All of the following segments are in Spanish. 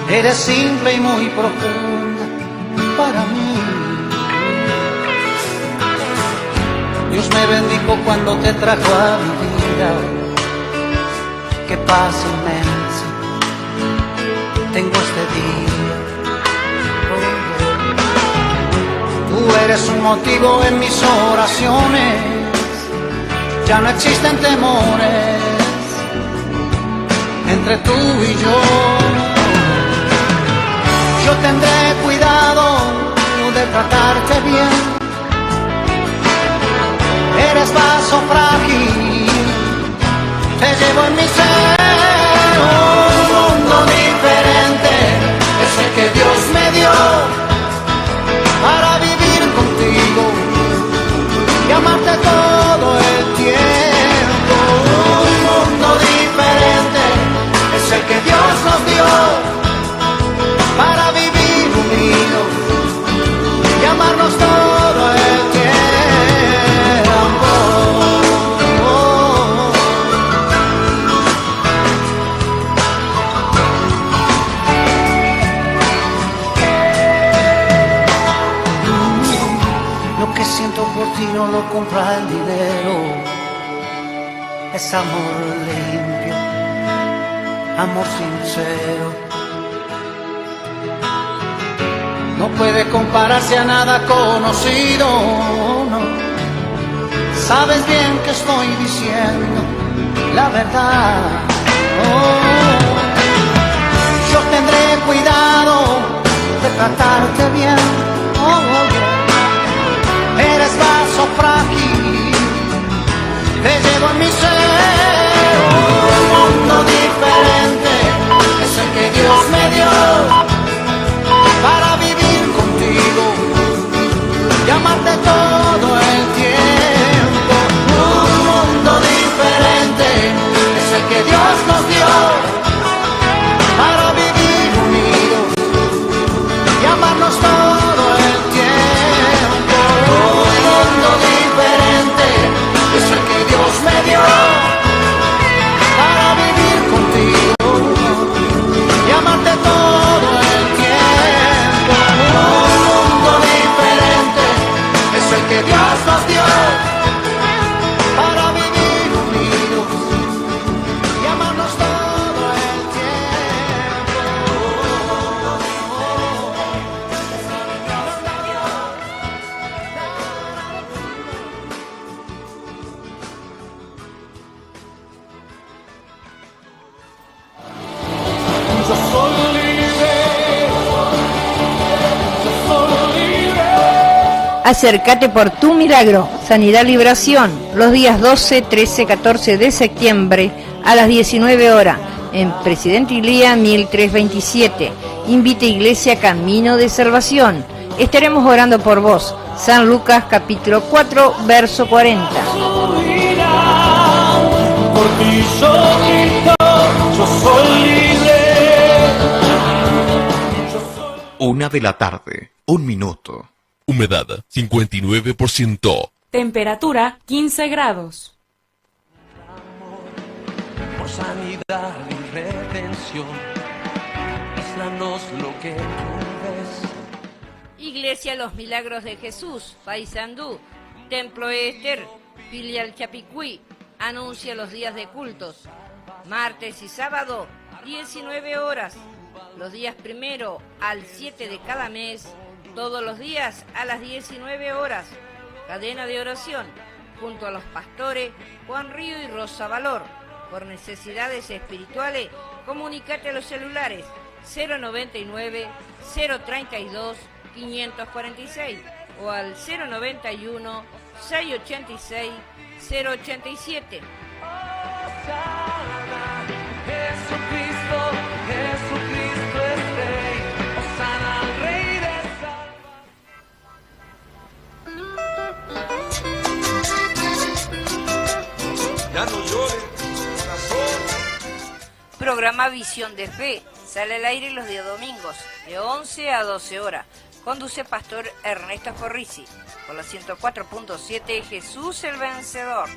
Eres simple y muy profunda para mí. Dios me bendijo cuando te trajo a mi vida. Qué paz inmensa tengo este día. Tú eres un motivo en mis oraciones. Ya no existen temores entre tú y yo. Yo tendré cuidado de tratarte bien. Eres vaso frágil, te llevo en mi ser. Un mundo diferente es el que Dios me dio para vivir contigo y amarte todo el tiempo. Un mundo diferente es el que Dios nos dio para vivir unidos y amarnos todo el tiempo. Lo que siento por ti no lo compra el dinero. Es amor limpio, amor sincero. No puede compararse a nada conocido, no. Sabes bien que estoy diciendo la verdad. Oh. Yo tendré cuidado de tratarte bien. Oh, yeah. Eres vaso frágil, te llevo en mi ser. Un mundo diferente es el que Dios me dio para vivir contigo y amarte todo el tiempo. Un mundo diferente es el que Dios nos dio para vivir unidos y amarnos todo el tiempo. Un mundo diferente es el que Dios me dio para vivir contigo y amarte todo el tiempo. Un mundo diferente es el que Dios nos dio para vivir unidos y amarnos todo el tiempo. Yo soy libre, yo soy libre. Acércate por tu milagro, Sanidad Liberación, los días 12, 13, 14 de septiembre a las 19 horas, en Presidente Ilía 1327. Invita Iglesia Camino de Salvación. Estaremos orando por vos. San Lucas capítulo 4, verso 40. Por ti yo grito, yo soy libre. 1 de la tarde, 1 minuto. Humedad 59%. Temperatura 15 grados. Por sanidad y redención, muéstranos lo que tú ves. Iglesia Los Milagros de Jesús, Paysandú, Templo Ester, filial Chapicuí, anuncia los días de cultos. Martes y sábado, 19 horas. Los días 1 al 7 de cada mes, todos los días a las 19 horas. Cadena de oración, junto a los pastores Juan Río y Rosa Valor. Por necesidades espirituales, comunícate a los celulares 099 032 546 o al 091 686 087. Jesucristo, Jesucristo es Rey, Hosana al Rey de Ya no llores, corazón. Programa Visión de Fe. Sale al aire los días domingos, de 11 a 12 horas. Conduce Pastor Ernesto Forrisi. Por la 104.7, Jesús el Vencedor.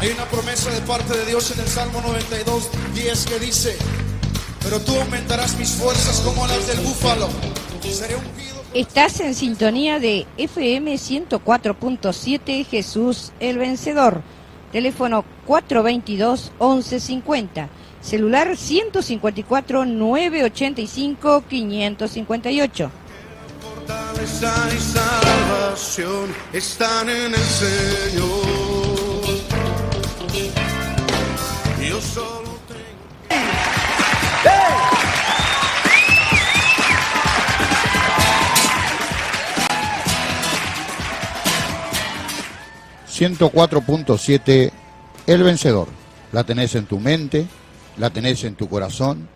Hay una promesa de parte de Dios en el Salmo 92:10 que dice: pero tú aumentarás mis fuerzas como las del búfalo. Seré ungido. Estás en sintonía de FM 104.7 Jesús el Vencedor. Teléfono 422-1150. Celular 154-985-558. Fortaleza y salvación están en el Señor. Yo solo tengo. 104.7 El Vencedor. La tenés en tu mente, la tenés en tu corazón,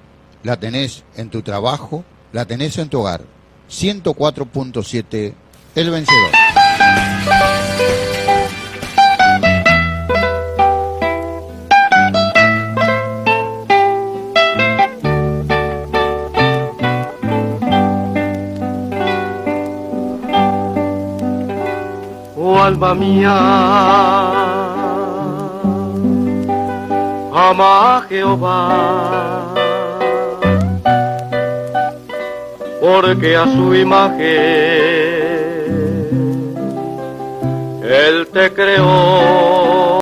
la tenés en tu trabajo, la tenés en tu hogar. 104.7 El Vencedor. Oh alma mía, ama a Jehová, porque a su imagen Él te creó,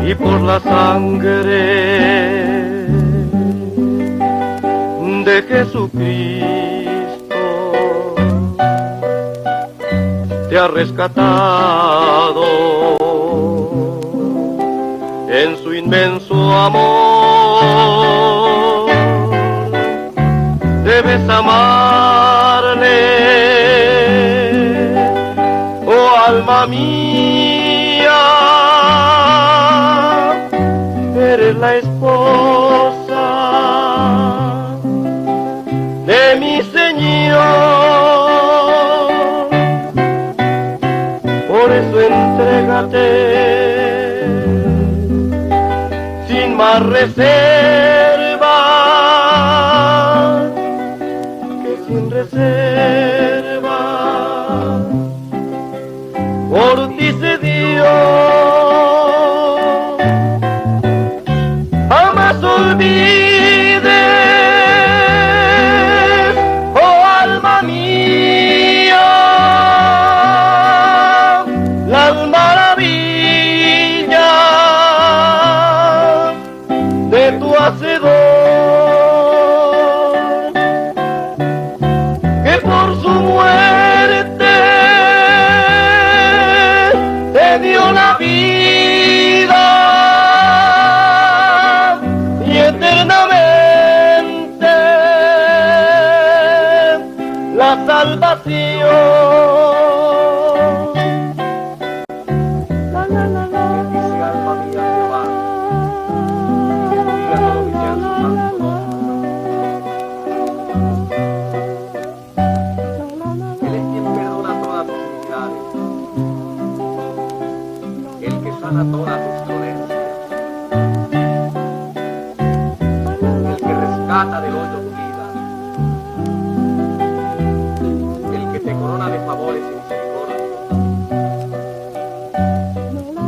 y por la sangre de Jesucristo te ha rescatado en su inmenso amor. Debes amarle, oh alma mía, eres la esposa de mi Señor. Por eso entrégate sin más reserva, que sin reserva por ti se dio. Jamás olvides, oh alma mía, las maravillas de tu Hacedor, que por su muerte te dio la vida y eternamente la salvación. Todas tus dolencias, el que rescata del hoyo tu vida, el que te corona de favores y misericordia,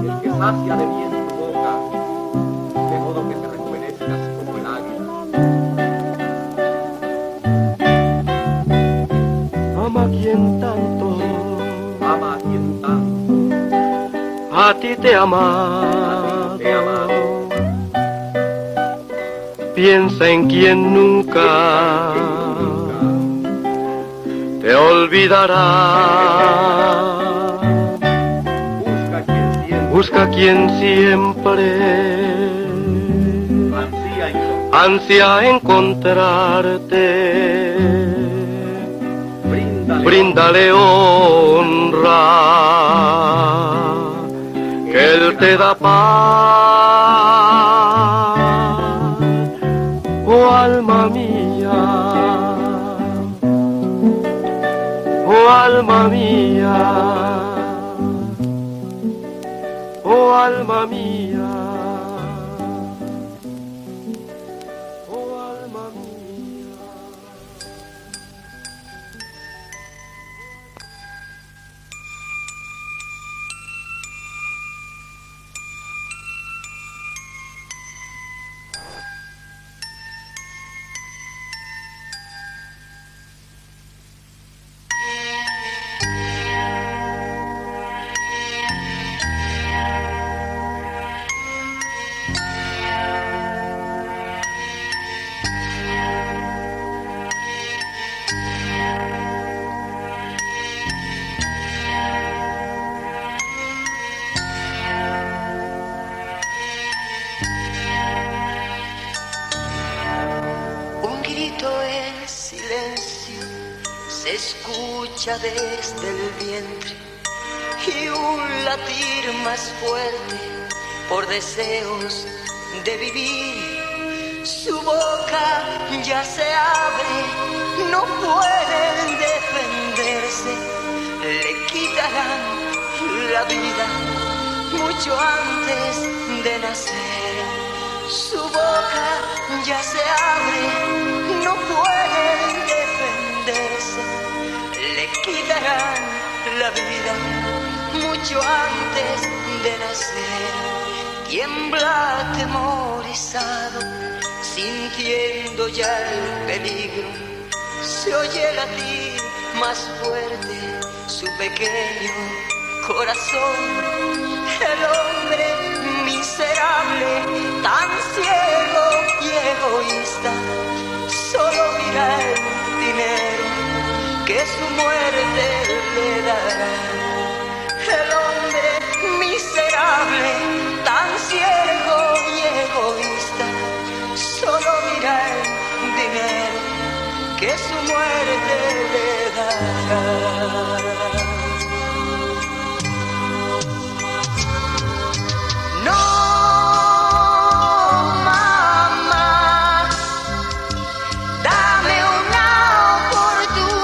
el que sacia de bien tu boca, de modo que te rejuvenezcas como el águila. Ama a quien tanto, ama a quien tanto, a ti te he amado, piensa en quien nunca te olvidará, busca quien siempre ansía encontrarte, bríndale honra, que Él te da paz, oh alma mía, oh alma mía, oh alma mía. escucha desde el vientre y un latir más fuerte por deseos de vivir. Su boca ya se abre, no pueden defenderse, le quitarán la vida mucho antes de nacer. Su boca ya se abre, no pueden defenderse, le quitarán la vida mucho antes de nacer. Tiembla atemorizado, sintiendo ya el peligro, se oye latir más fuerte su pequeño corazón. El hombre miserable, tan ciego y egoísta, solo mira el dinero que su muerte le dará. El hombre miserable, tan ciego y egoísta, solo mira el dinero que su muerte le dará. No, mamá, dame una oportunidad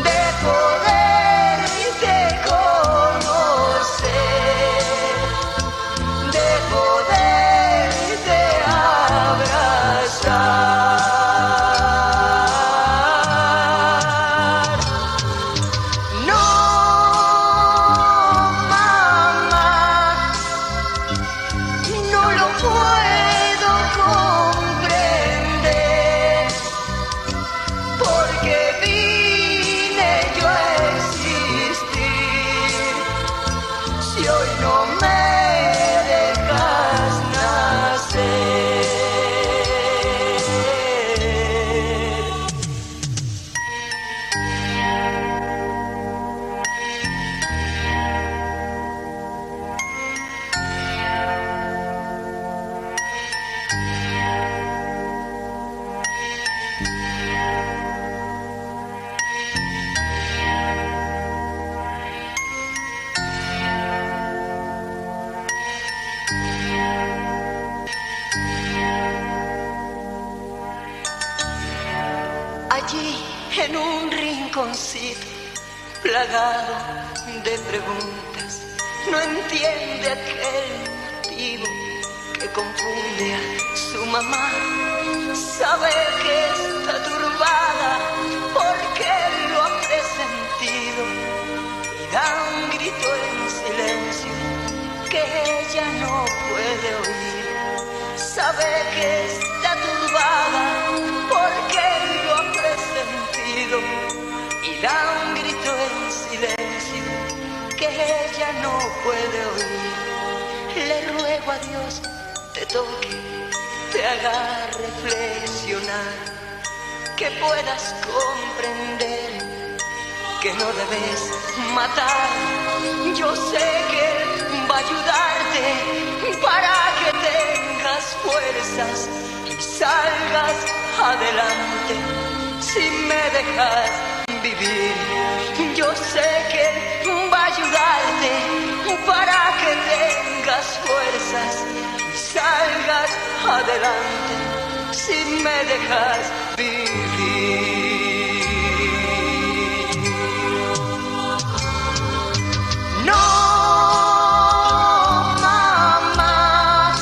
de poderte conocer, de poderte abrazar. No, no lo puedo comprender, porque vine yo a existir. Si hoy no me dejas nacer. Allí en un rinconcito plagado de preguntas, no entiende aquel motivo que confunde a su mamá. Sabe que está turbada porque lo ha presentido y da un grito en silencio que ella no puede oír. Sabe que está turbada porque lo ha presentido y da un grito en silencio que ella no puede oír. Le ruego a Dios te toque, te haga reflexionar, que puedas comprender que no debes matar. Yo sé que va a ayudarte para que tengas fuerzas y salgas adelante. Si me dejas vivir, yo sé que va a ayudarte para que tengas fuerzas y salgas adelante. Si me dejas vivir. No, mamá,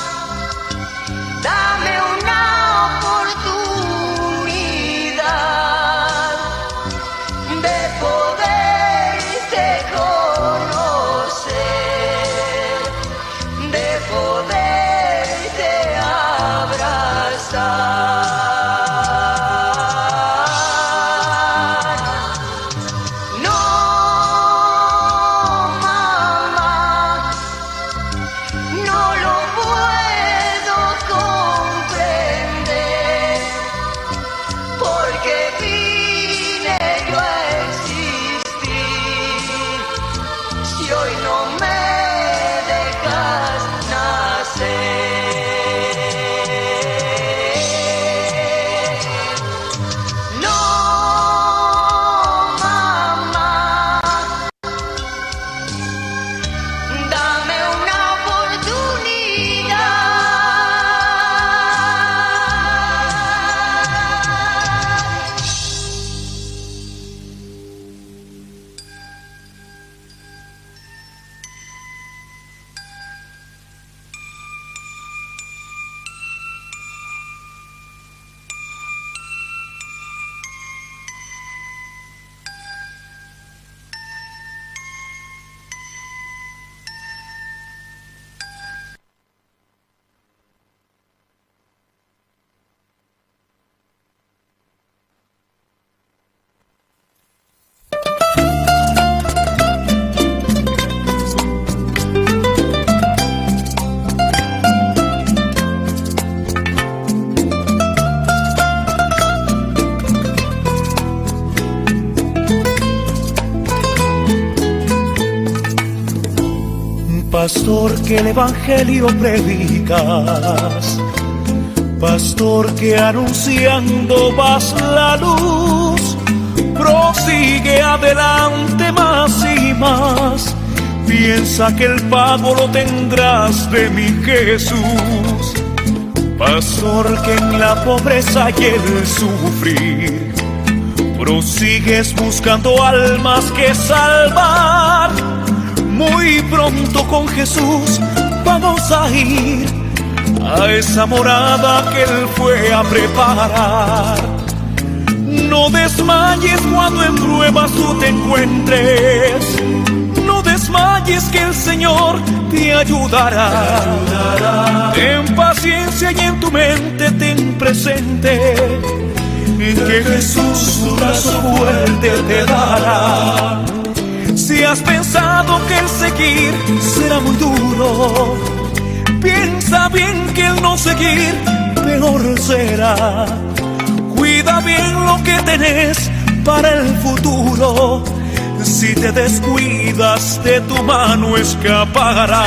dame una oportunidad de poderte conocer, de poderte abrazar. No, mamá, no lo puedo comprender, porque vine yo a existir. Si hoy no me dejas nacer. Pastor que el evangelio predicas, pastor que anunciando vas la luz, prosigue adelante más y más, piensa que el pago lo tendrás de mi Jesús. Pastor que en la pobreza y el sufrir, prosigues buscando almas que salvar. Muy pronto con Jesús vamos a ir a esa morada que Él fue a preparar. No desmayes cuando en pruebas tú te encuentres, no desmayes que el Señor te ayudará. Ten paciencia y en tu mente ten presente que Jesús su brazo fuerte te dará. Si has pensado que el seguir será muy duro, piensa bien que el no seguir peor será. Cuida bien lo que tenés para el futuro, si te descuidas de tu mano escapará.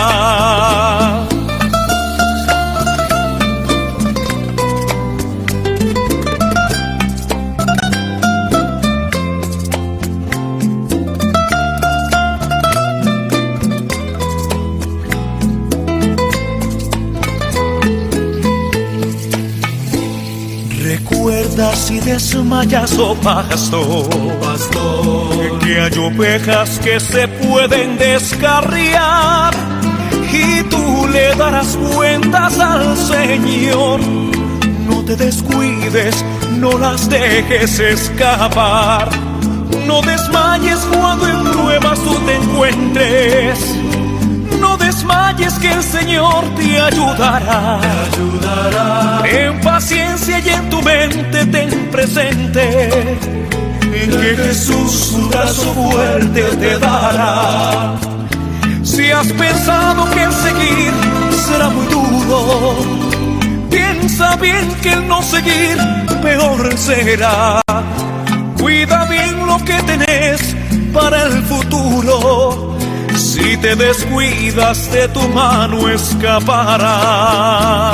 Recuerda si desmayas, oh pastor, que hay ovejas que se pueden descarriar y tú le darás cuentas al Señor. No te descuides, no las dejes escapar. No desmayes cuando en pruebas tú te encuentres. No desmayes que el Señor te ayudará. Ten paciencia y en tu mente ten presente que Jesús su brazo fuerte te dará. Si has pensado que el seguir será muy duro, piensa bien que el no seguir peor será. Cuida bien lo que tenés para el futuro, si te descuidas de tu mano escapará.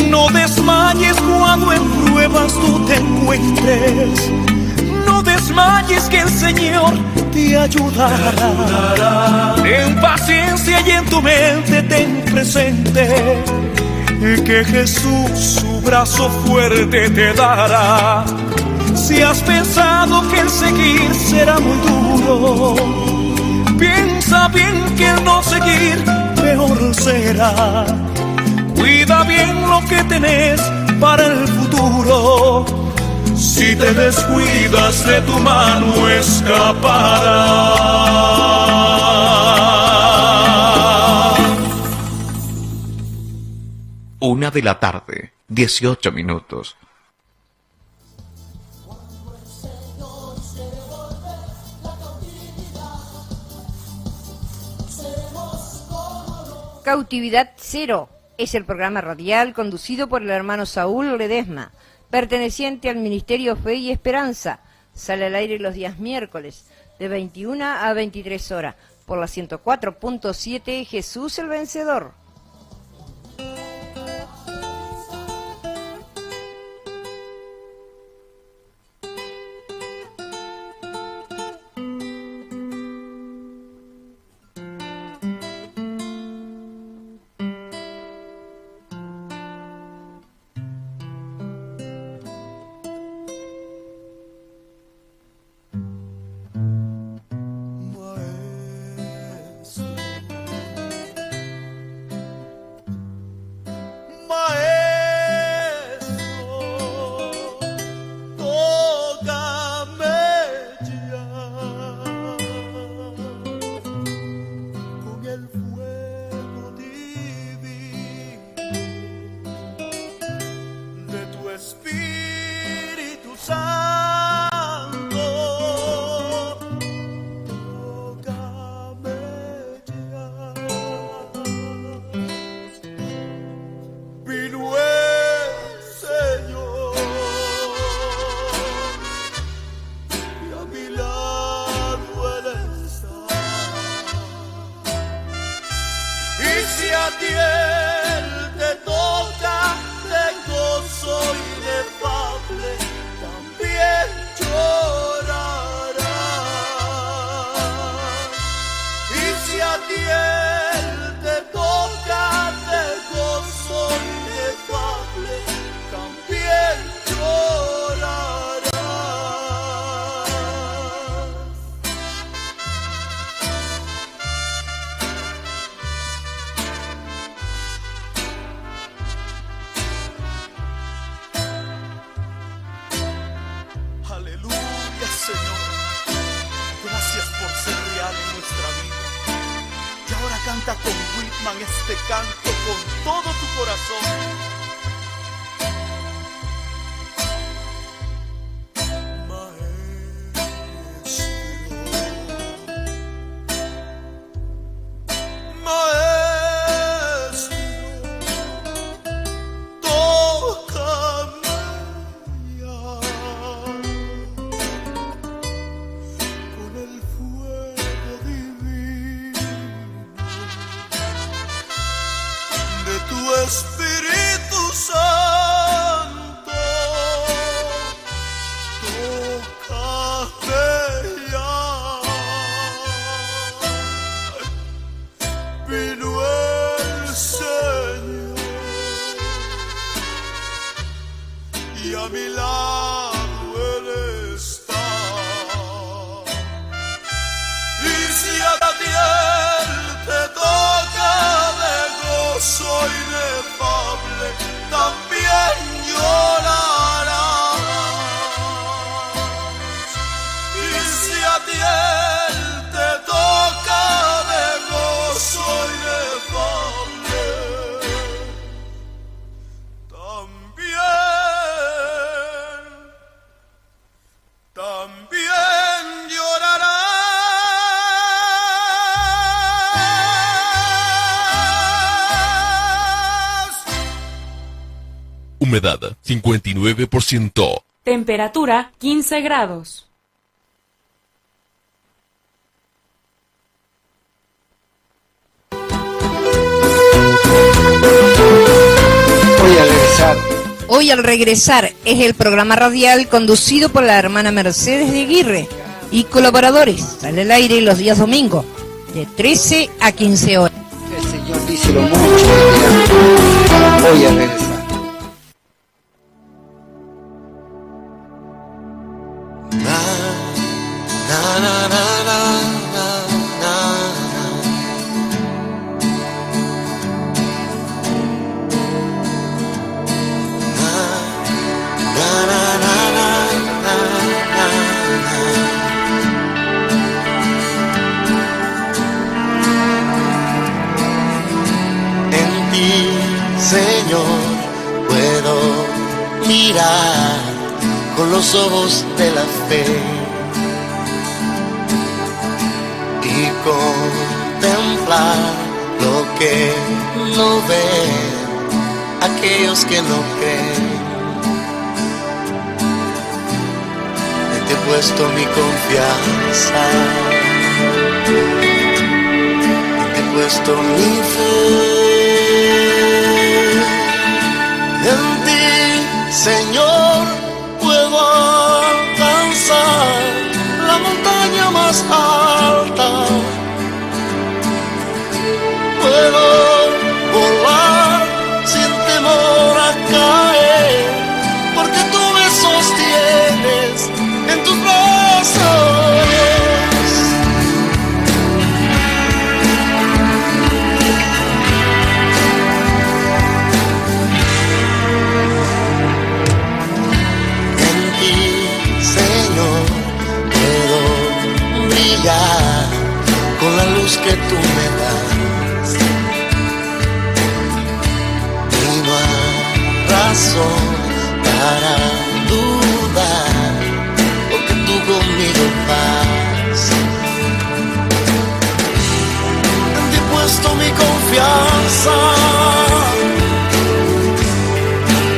No desmayes cuando en pruebas tú te encuentres. No desmayes que el Señor te ayudará. Ten paciencia y en tu mente ten presente que Jesús su brazo fuerte te dará. Si has pensado que el seguir será muy duro, piensa bien que el no seguir peor será. Cuida bien lo que tenés para el futuro, si te descuidas de tu mano escapará. 1 de la tarde, 18 minutos. Cautividad Cero es el programa radial conducido por el hermano Saúl Ledesma, perteneciente al Ministerio Fe y Esperanza. Sale al aire los días miércoles, de 21 a 23 horas, por la 104.7 Jesús el Vencedor. Canta con Whitman este canto con todo tu corazón. Espíritu Santo, tócame ya. Vino el Señor y a mi lado Él está. Y si a ti Él te toca de gozo inefable, también llorarás. Y si a ti Él te toca de gozo inefable, también llorarás. Humedad 59%. Temperatura 15 grados. Hoy al regresar es el programa radial conducido por la hermana Mercedes de Aguirre y colaboradores. Sale al aire los días domingos de 13 a 15 horas. El Señor dice lo mucho que hoy al regresar. En ti, Señor, puedo mirar con los ojos de la fe y contemplar lo que no ven aquellos que no creen. Te he puesto mi confianza, te he puesto mi fe. En ti, Señor, puedo alcanzar la montaña más alta. Puedo volar sin temor a caer, porque tú me sostienes en tus brazos. En ti, Señor, puedo brillar con la luz que tú me das. Y no hay razón para dudar, porque tú conmigo vas. En ti he puesto mi confianza,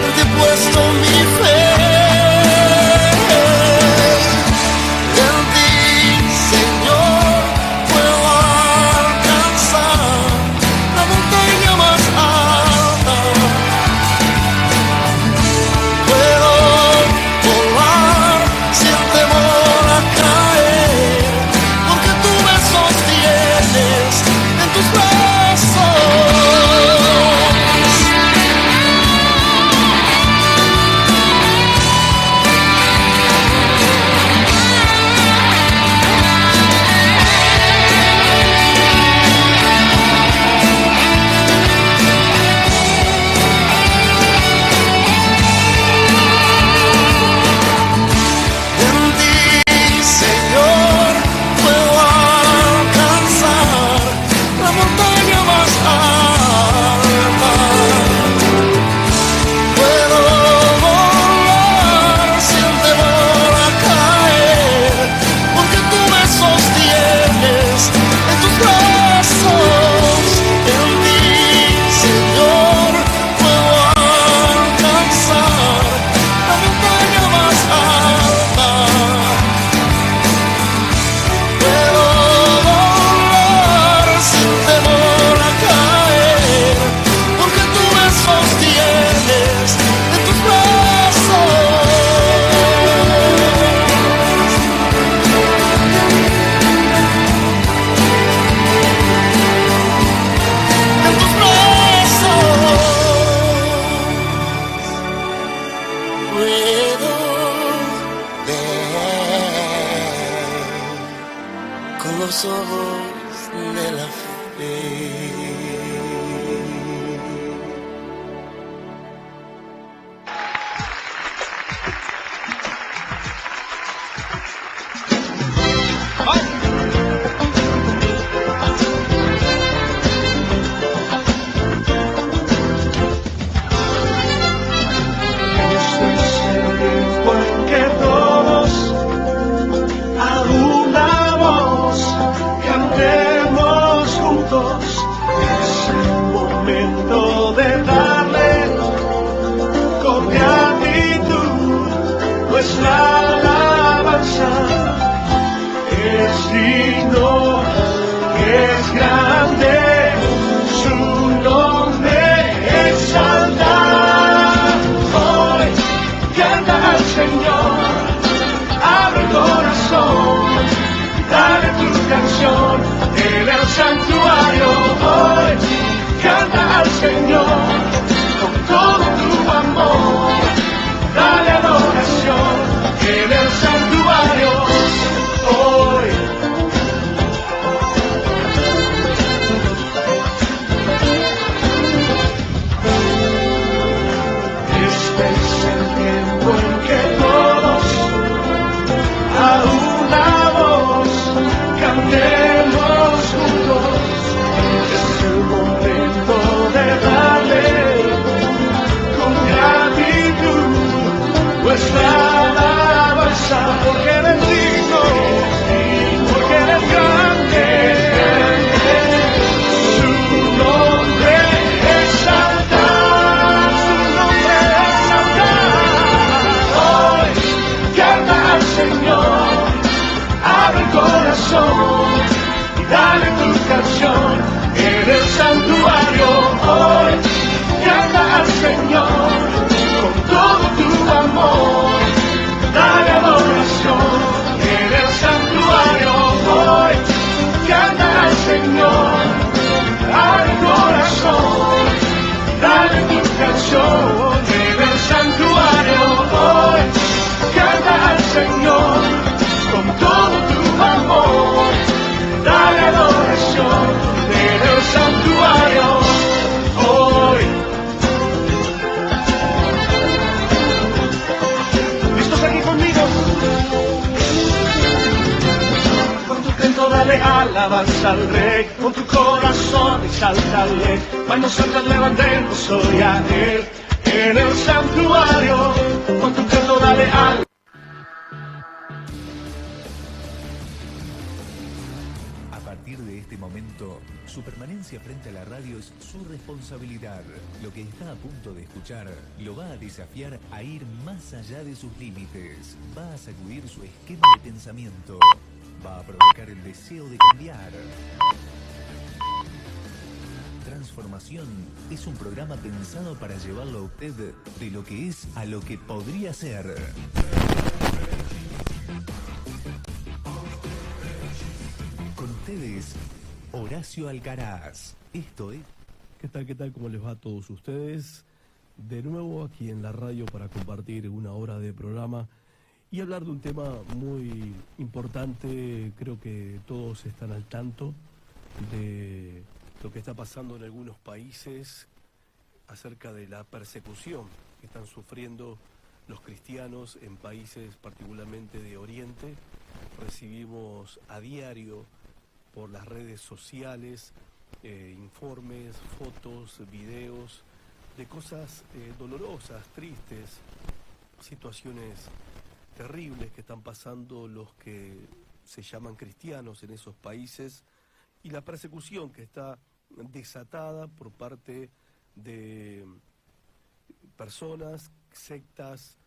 en ti he puesto mi fe. En ti, Señor, puedo alcanzar los ojos de la fe. Alabanza al Rey, con tu corazón exáltale, manos altas levantemos hoy a Él, en el santuario, con tu canto dale al. A partir de este momento, su permanencia frente a la radio es su responsabilidad. Lo que está a punto de escuchar lo va a desafiar a ir más allá de sus límites, va a sacudir su esquema de pensamiento. Va a provocar el deseo de cambiar. Transformación es un programa pensado para llevarlo a usted de lo que es a lo que podría ser. Con ustedes, Horacio Alcaraz. Esto es... ¿Qué tal? ¿Qué tal? ¿Cómo les va a todos ustedes? De nuevo aquí en la radio para compartir una hora de programa y hablar de un tema muy importante. Creo que todos están al tanto de lo que está pasando en algunos países acerca de la persecución que están sufriendo los cristianos en países particularmente de Oriente. Recibimos a diario por las redes sociales informes, fotos, videos de cosas dolorosas, tristes, situaciones terribles que están pasando los que se llaman cristianos en esos países y la persecución que está desatada por parte de personas, sectas,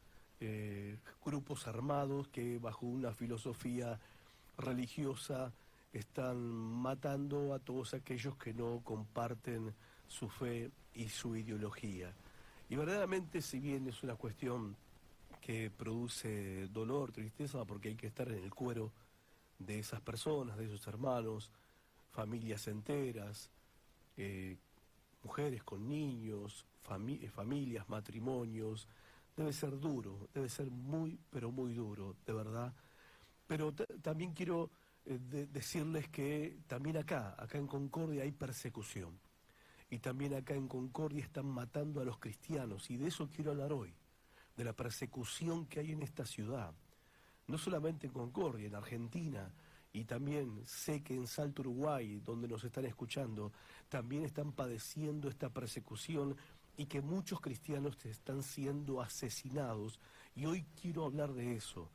grupos armados que bajo una filosofía religiosa están matando a todos aquellos que no comparten su fe y su ideología. Y verdaderamente, si bien es una cuestión que produce dolor, tristeza, porque hay que estar en el cuero de esas personas, de esos hermanos, familias enteras, mujeres con niños, familias, matrimonios, debe ser duro, debe ser muy, pero muy duro, de verdad. Pero también quiero decirles que también acá en Concordia hay persecución. Y también acá en Concordia están matando a los cristianos. Y de eso quiero hablar hoy, de la persecución que hay en esta ciudad. No solamente en Concordia, en Argentina, y también sé que en Salto, Uruguay, donde nos están escuchando, también están padeciendo esta persecución y que muchos cristianos están siendo asesinados. Y hoy quiero hablar de eso,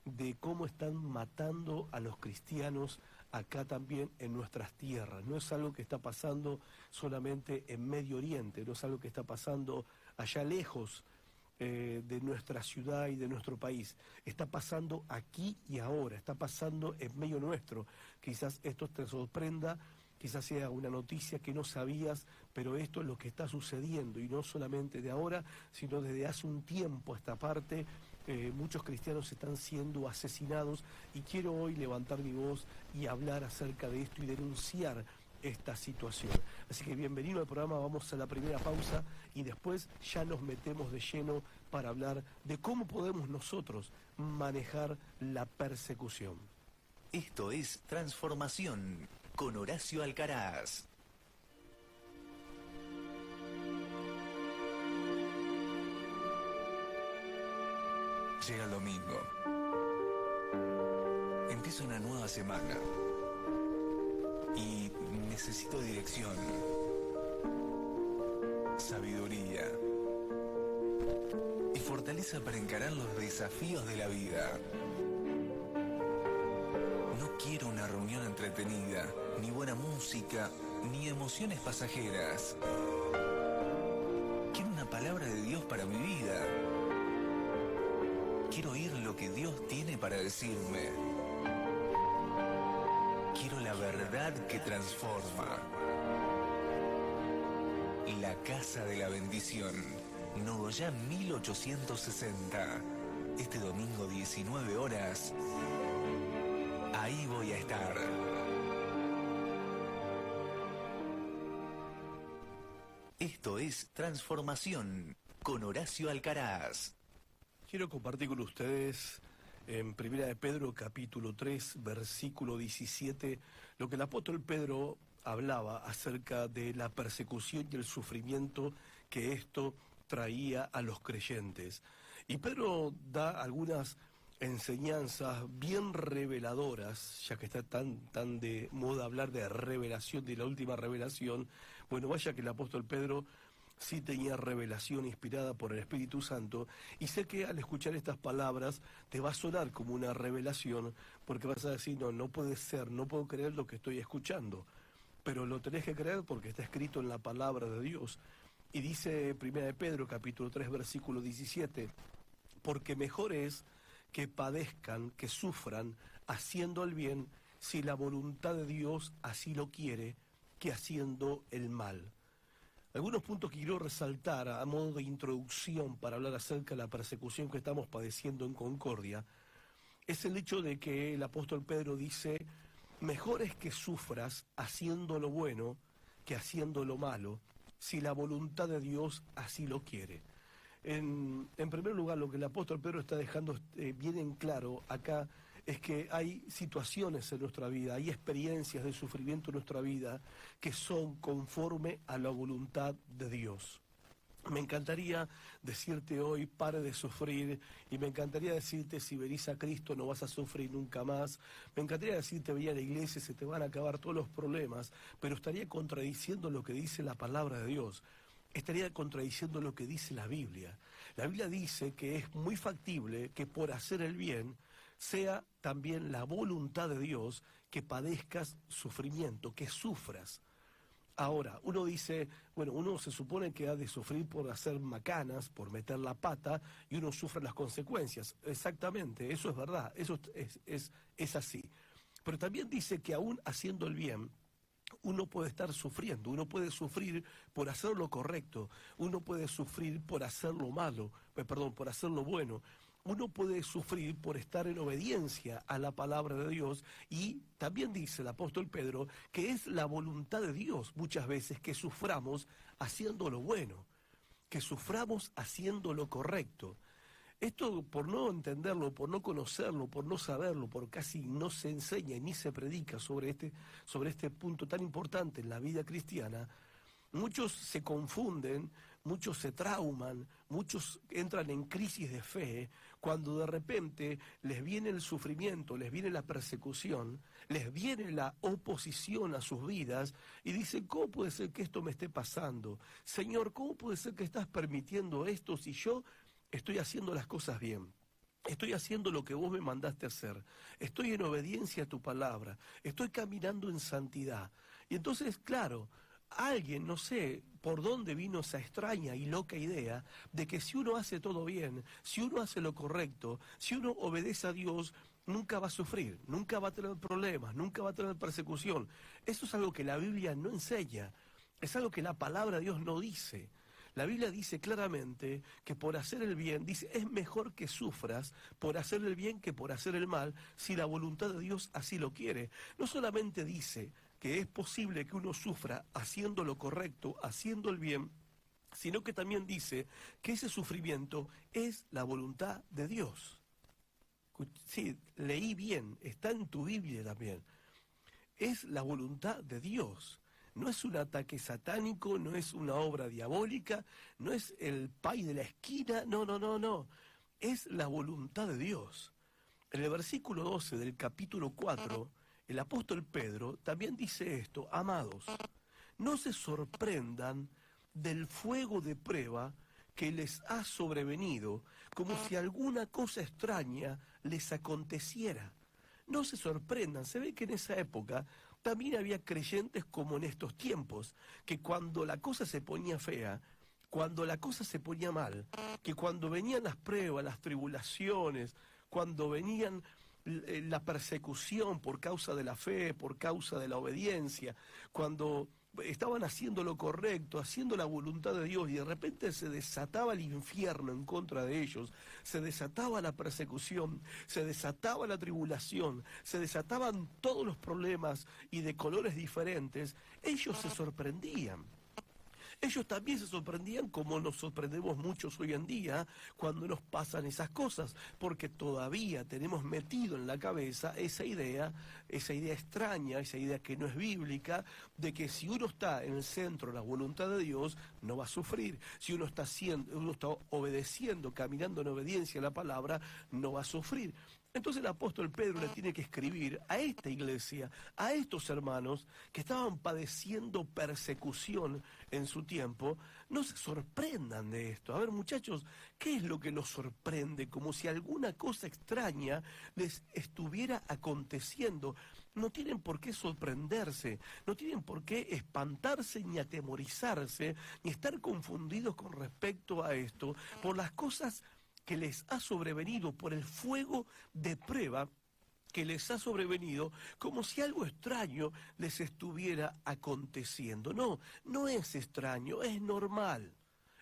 de cómo están matando a los cristianos acá también en nuestras tierras. No es algo que está pasando solamente en Medio Oriente, no es algo que está pasando allá lejos de nuestra ciudad y de nuestro país. Está pasando aquí y ahora, está pasando en medio nuestro. Quizás esto te sorprenda, quizás sea una noticia que no sabías, pero esto es lo que está sucediendo, y no solamente de ahora, sino desde hace un tiempo a esta parte. Muchos cristianos están siendo asesinados, y quiero hoy levantar mi voz y hablar acerca de esto y denunciar esta situación. Así que bienvenido al programa. Vamos a la primera pausa y después ya nos metemos de lleno para hablar de cómo podemos nosotros manejar la persecución. Esto es Transformación con Horacio Alcaraz. Llega el domingo. Empieza una nueva semana. Y necesito dirección, sabiduría y fortaleza para encarar los desafíos de la vida. No quiero una reunión entretenida, ni buena música, ni emociones pasajeras. Quiero una palabra de Dios para mi vida. Quiero oír lo que Dios tiene para decirme. Quiero la verdad que transforma. La Casa de la Bendición, Nogoyá 1860. Este domingo 19 horas. Ahí voy a estar. Esto es Transformación con Horacio Alcaraz. Quiero compartir con ustedes en Primera de Pedro, capítulo 3, versículo 17, lo que el apóstol Pedro hablaba acerca de la persecución y el sufrimiento que esto traía a los creyentes. Y Pedro da algunas enseñanzas bien reveladoras, ya que está tan de moda hablar de revelación, de la última revelación. Bueno, vaya que el apóstol Pedro sí tenía revelación inspirada por el Espíritu Santo, y sé que al escuchar estas palabras te va a sonar como una revelación, porque vas a decir, no puede ser, no puedo creer lo que estoy escuchando, pero lo tenés que creer porque está escrito en la palabra de Dios. Y dice 1 de Pedro, capítulo 3, versículo 17, porque mejor es que padezcan, que sufran, haciendo el bien, si la voluntad de Dios así lo quiere, que haciendo el mal. Algunos puntos que quiero resaltar a modo de introducción para hablar acerca de la persecución que estamos padeciendo en Concordia es el hecho de que el apóstol Pedro dice, mejor es que sufras haciendo lo bueno que haciendo lo malo, si la voluntad de Dios así lo quiere. En primer lugar, lo que el apóstol Pedro está dejando bien en claro acá es que hay situaciones en nuestra vida, hay experiencias de sufrimiento en nuestra vida que son conforme a la voluntad de Dios. Me encantaría decirte hoy, pare de sufrir, y me encantaría decirte, si venís a Cristo no vas a sufrir nunca más. Me encantaría decirte, ven a la iglesia, se te van a acabar todos los problemas, pero estaría contradiciendo lo que dice la palabra de Dios. Estaría contradiciendo lo que dice la Biblia. La Biblia dice que es muy factible que por hacer el bien sea también la voluntad de Dios que padezcas sufrimiento, que sufras. Ahora, uno dice, bueno, uno se supone que ha de sufrir por hacer macanas, por meter la pata, y uno sufre las consecuencias. Exactamente, eso es verdad, eso es así. Pero también dice que aún haciendo el bien, uno puede estar sufriendo, uno puede sufrir por hacer lo correcto, uno puede sufrir por hacer lo malo, por hacer lo bueno, uno puede sufrir por estar en obediencia a la palabra de Dios, y también dice el apóstol Pedro que es la voluntad de Dios muchas veces que suframos haciendo lo bueno, que suframos haciendo lo correcto. Esto por no entenderlo, por no conocerlo, por no saberlo, por casi no se enseña ni se predica sobre este punto tan importante en la vida cristiana, muchos se confunden, muchos se trauman, muchos entran en crisis de fe cuando de repente les viene el sufrimiento, les viene la persecución, les viene la oposición a sus vidas y dicen, ¿cómo puede ser que esto me esté pasando? Señor, ¿cómo puede ser que estás permitiendo esto si yo estoy haciendo las cosas bien? Estoy haciendo lo que vos me mandaste hacer. Estoy en obediencia a tu palabra. Estoy caminando en santidad. Y entonces, claro, alguien, no sé por dónde vino esa extraña y loca idea de que si uno hace todo bien, si uno hace lo correcto, si uno obedece a Dios, nunca va a sufrir, nunca va a tener problemas, nunca va a tener persecución. Eso es algo que la Biblia no enseña, es algo que la palabra de Dios no dice. La Biblia dice claramente que por hacer el bien, dice, es mejor que sufras por hacer el bien que por hacer el mal, si la voluntad de Dios así lo quiere. No solamente dice que es posible que uno sufra haciendo lo correcto, haciendo el bien, sino que también dice que ese sufrimiento es la voluntad de Dios. Sí, leí bien, está en tu Biblia también. Es la voluntad de Dios. No es un ataque satánico, no es una obra diabólica, no es el pay de la esquina, no. Es la voluntad de Dios. En el versículo 12 del capítulo 4, el apóstol Pedro también dice esto: amados, no se sorprendan del fuego de prueba que les ha sobrevenido, como si alguna cosa extraña les aconteciera. No se sorprendan, se ve que en esa época también había creyentes como en estos tiempos, que cuando la cosa se ponía fea, cuando la cosa se ponía mal, que cuando venían las pruebas, las tribulaciones, cuando venían la persecución por causa de la fe, por causa de la obediencia, cuando estaban haciendo lo correcto, haciendo la voluntad de Dios, y de repente se desataba el infierno en contra de ellos, se desataba la persecución, se desataba la tribulación, se desataban todos los problemas y de colores diferentes, ellos se sorprendían. Ellos también se sorprendían como nos sorprendemos muchos hoy en día cuando nos pasan esas cosas, porque todavía tenemos metido en la cabeza esa idea extraña, esa idea que no es bíblica, de que si uno está en el centro de la voluntad de Dios, no va a sufrir. Si uno está obedeciendo, caminando en obediencia a la palabra, no va a sufrir. Entonces el apóstol Pedro le tiene que escribir a esta iglesia, a estos hermanos que estaban padeciendo persecución en su tiempo. No se sorprendan de esto. A ver, muchachos, ¿qué es lo que los sorprende? Como si alguna cosa extraña les estuviera aconteciendo. No tienen por qué sorprenderse, no tienen por qué espantarse ni atemorizarse, ni estar confundidos con respecto a esto, por las cosas que les ha sobrevenido, por el fuego de prueba que les ha sobrevenido, como si algo extraño les estuviera aconteciendo. No, no es extraño, es normal.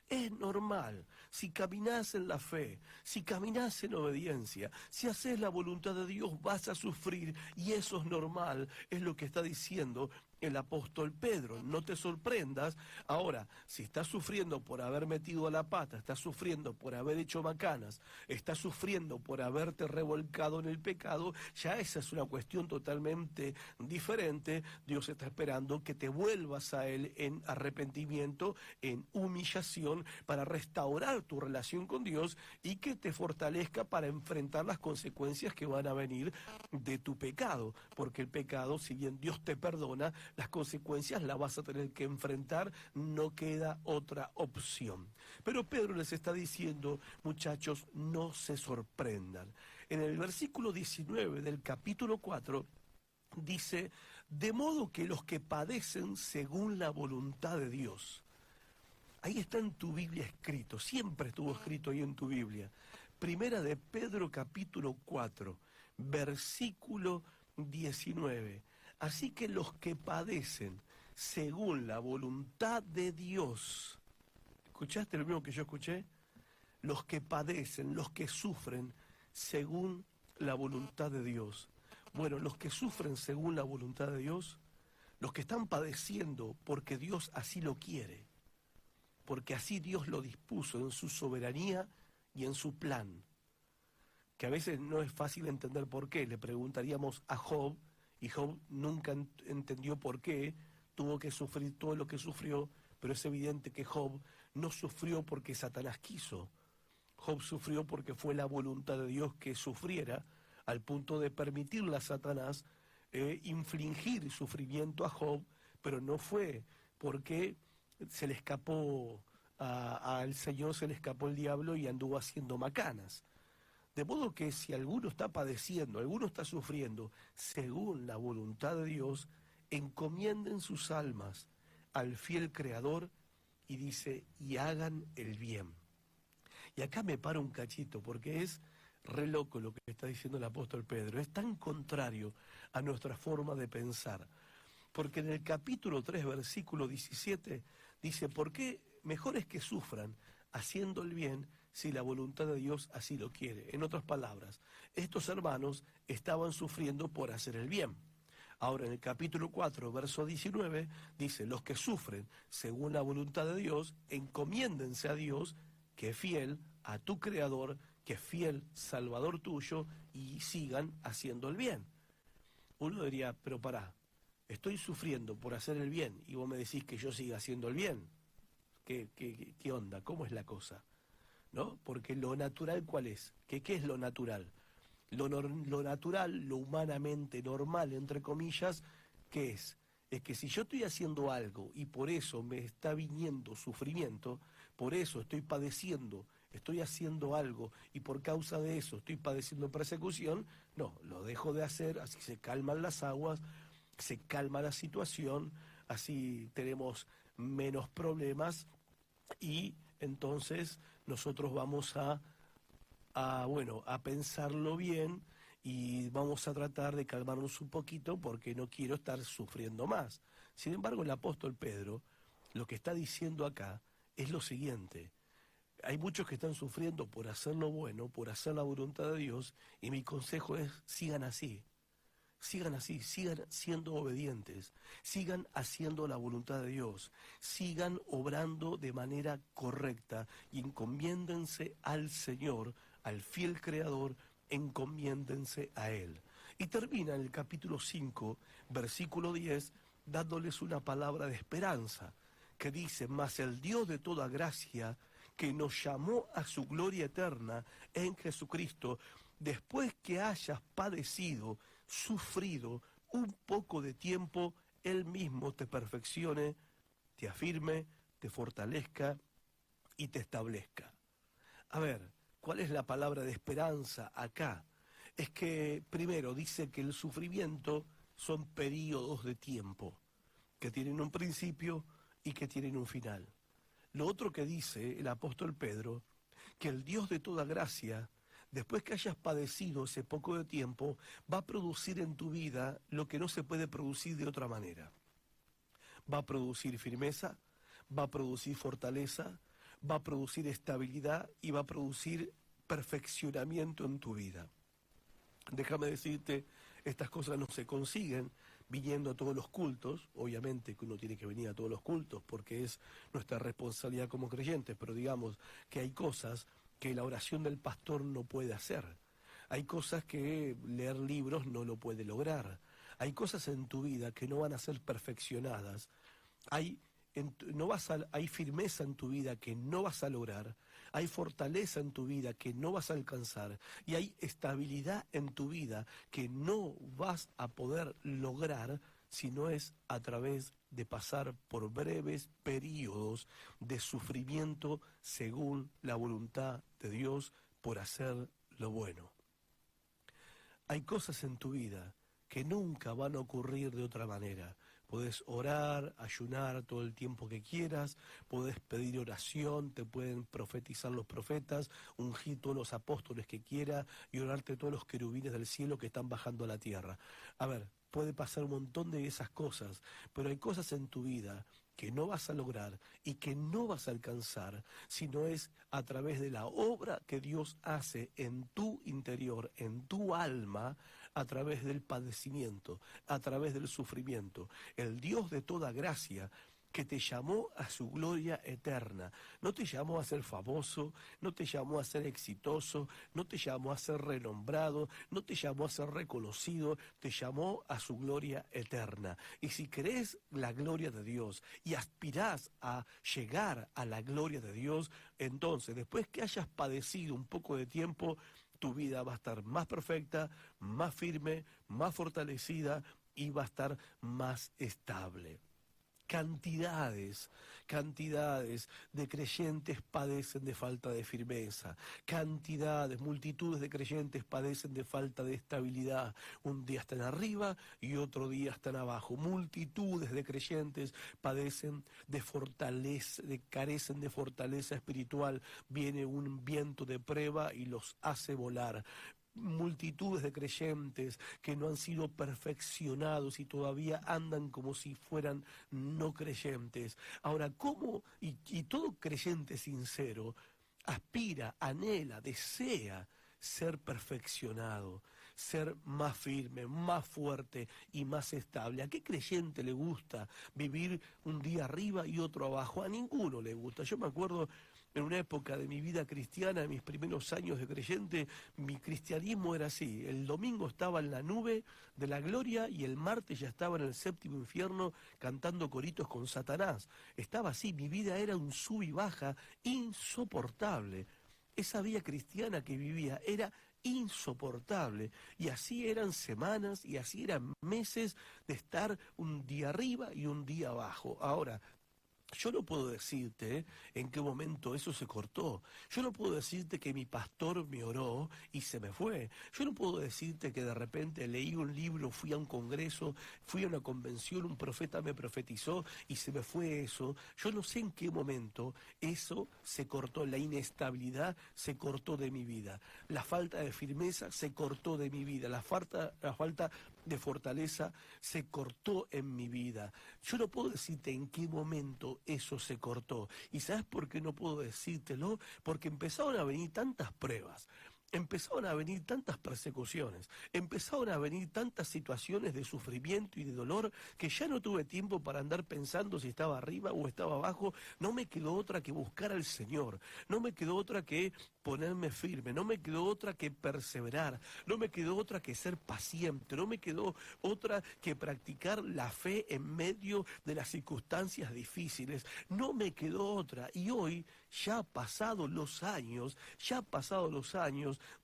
Es normal. Si caminás en la fe, si caminás en obediencia, si haces la voluntad de Dios, vas a sufrir, y eso es normal, es lo que está diciendo el apóstol Pedro. No te sorprendas. Ahora, si estás sufriendo por haber metido a la pata, estás sufriendo por haber hecho macanas, estás sufriendo por haberte revolcado en el pecado, ya esa es una cuestión totalmente diferente. Dios está esperando que te vuelvas a Él en arrepentimiento, en humillación, para restaurar tu relación con Dios y que te fortalezca para enfrentar las consecuencias que van a venir de tu pecado. Porque el pecado, si bien Dios te perdona, las consecuencias las vas a tener que enfrentar, no queda otra opción. Pero Pedro les está diciendo, muchachos, no se sorprendan. En el versículo 19 del capítulo 4 dice, de modo que los que padecen según la voluntad de Dios. Ahí está en tu Biblia escrito, siempre estuvo escrito ahí en tu Biblia. Primera de Pedro capítulo 4, versículo 19. Así que los que padecen según la voluntad de Dios, ¿escuchaste lo mismo que yo escuché? Los que padecen, los que sufren según la voluntad de Dios. Bueno, los que sufren según la voluntad de Dios, los que están padeciendo porque Dios así lo quiere, porque así Dios lo dispuso en su soberanía y en su plan, que a veces no es fácil entender por qué. Le preguntaríamos a Job, y Job nunca entendió por qué tuvo que sufrir todo lo que sufrió, pero es evidente que Job no sufrió porque Satanás quiso. Job sufrió porque fue la voluntad de Dios que sufriera, al punto de permitirle a Satanás infligir sufrimiento a Job, pero no fue porque se le escapó al Señor, se le escapó el diablo y anduvo haciendo macanas. De modo que si alguno está padeciendo, alguno está sufriendo, según la voluntad de Dios, encomienden sus almas al fiel Creador, y dice, y hagan el bien. Y acá me paro un cachito, porque es re loco lo que está diciendo el apóstol Pedro, es tan contrario a nuestra forma de pensar. Porque en el capítulo 3, versículo 17, dice, ¿por qué mejor es que sufran haciendo el bien si la voluntad de Dios así lo quiere? En otras palabras, estos hermanos estaban sufriendo por hacer el bien. Ahora en el capítulo 4, verso 19, dice, los que sufren según la voluntad de Dios, encomiéndense a Dios, que es fiel, a tu Creador, que es fiel Salvador tuyo, y sigan haciendo el bien. Uno diría, pero pará, estoy sufriendo por hacer el bien y vos me decís que yo siga haciendo el bien. ¿Qué onda? ¿Cómo es la cosa? ¿No? Porque lo natural, ¿cuál es? ¿Qué es lo natural? Lo natural, lo humanamente normal, entre comillas, ¿qué es? Es que si yo estoy haciendo algo y por eso me está viniendo sufrimiento, por eso estoy padeciendo, estoy haciendo algo y por causa de eso estoy padeciendo persecución, no, lo dejo de hacer, así se calman las aguas, se calma la situación, así tenemos menos problemas y entonces nosotros vamos a pensarlo bien y vamos a tratar de calmarnos un poquito porque no quiero estar sufriendo más. Sin embargo, el apóstol Pedro lo que está diciendo acá es lo siguiente: hay muchos que están sufriendo por hacer lo bueno, por hacer la voluntad de Dios, y mi consejo es, sigan así, sigan siendo obedientes, sigan haciendo la voluntad de Dios, sigan obrando de manera correcta y encomiéndense al Señor, al fiel Creador, encomiéndense a Él. Y termina en el capítulo 5, versículo 10, dándoles una palabra de esperanza, que dice, mas el Dios de toda gracia, que nos llamó a su gloria eterna en Jesucristo, después que hayas padecido, sufrido un poco de tiempo, Él mismo te perfeccione, te afirme, te fortalezca y te establezca. A ver, ¿cuál es la palabra de esperanza acá? Es que, primero, dice que el sufrimiento son periodos de tiempo, que tienen un principio y que tienen un final. Lo otro que dice el apóstol Pedro, que el Dios de toda gracia, después que hayas padecido ese poco de tiempo, va a producir en tu vida lo que no se puede producir de otra manera. Va a producir firmeza, va a producir fortaleza, va a producir estabilidad y va a producir perfeccionamiento en tu vida. Déjame decirte, estas cosas no se consiguen viniendo a todos los cultos. Obviamente que uno tiene que venir a todos los cultos porque es nuestra responsabilidad como creyentes, pero digamos que hay cosas que la oración del pastor no puede hacer. Hay cosas que leer libros no lo puede lograr. Hay cosas en tu vida que no van a ser perfeccionadas. Hay firmeza en tu vida que no vas a lograr, hay fortaleza en tu vida que no vas a alcanzar, y hay estabilidad en tu vida que no vas a poder lograr si no es a través de pasar por breves periodos de sufrimiento según la voluntad de Dios por hacer lo bueno. Hay cosas en tu vida que nunca van a ocurrir de otra manera. Podés orar, ayunar todo el tiempo que quieras, podés pedir oración, te pueden profetizar los profetas, ungir todos los apóstoles que quieras y orarte todos los querubines del cielo que están bajando a la tierra. A ver, puede pasar un montón de esas cosas, pero hay cosas en tu vida que no vas a lograr y que no vas a alcanzar, sino es a través de la obra que Dios hace en tu interior, en tu alma, a través del padecimiento, a través del sufrimiento. El Dios de toda gracia que te llamó a su gloria eterna. No te llamó a ser famoso, no te llamó a ser exitoso, no te llamó a ser renombrado, no te llamó a ser reconocido, te llamó a su gloria eterna. Y si querés la gloria de Dios y aspirás a llegar a la gloria de Dios, entonces después que hayas padecido un poco de tiempo, tu vida va a estar más perfecta, más firme, más fortalecida y va a estar más estable. Cantidades de creyentes padecen de falta de firmeza. Multitudes de creyentes padecen de falta de estabilidad. Un día están arriba y otro día están abajo. Multitudes de creyentes padecen de fortaleza, carecen de fortaleza espiritual. Viene un viento de prueba y los hace volar. Multitudes de creyentes que no han sido perfeccionados y todavía andan como si fueran no creyentes. Ahora, ¿cómo? Y todo creyente sincero aspira, anhela, desea ser perfeccionado, ser más firme, más fuerte y más estable. ¿A qué creyente le gusta vivir un día arriba y otro abajo? A ninguno le gusta. Yo me acuerdo en una época de mi vida cristiana, en mis primeros años de creyente, mi cristianismo era así. El domingo estaba en la nube de la gloria y el martes ya estaba en el séptimo infierno cantando coritos con Satanás. Estaba así, mi vida era un sub y baja insoportable. Esa vida cristiana que vivía era insoportable, y así eran semanas y así eran meses de estar un día arriba y un día abajo. Ahora, yo no puedo decirte en qué momento eso se cortó. Yo no puedo decirte que mi pastor me oró y se me fue. Yo no puedo decirte que de repente leí un libro, fui a un congreso, fui a una convención, un profeta me profetizó y se me fue eso. Yo no sé en qué momento eso se cortó. La inestabilidad se cortó de mi vida. La falta de firmeza se cortó de mi vida. La falta de fortaleza se cortó en mi vida. Yo no puedo decirte en qué momento eso se cortó. ¿Y sabes por qué no puedo decírtelo? Porque empezaron a venir tantas pruebas, empezaron a venir tantas persecuciones, empezaron a venir tantas situaciones de sufrimiento y de dolor que ya no tuve tiempo para andar pensando si estaba arriba o estaba abajo. No me quedó otra que buscar al Señor, no me quedó otra que ponerme firme, no me quedó otra que perseverar, no me quedó otra que ser paciente, no me quedó otra que practicar la fe en medio de las circunstancias difíciles, no me quedó otra. Y hoy, ya pasados los años,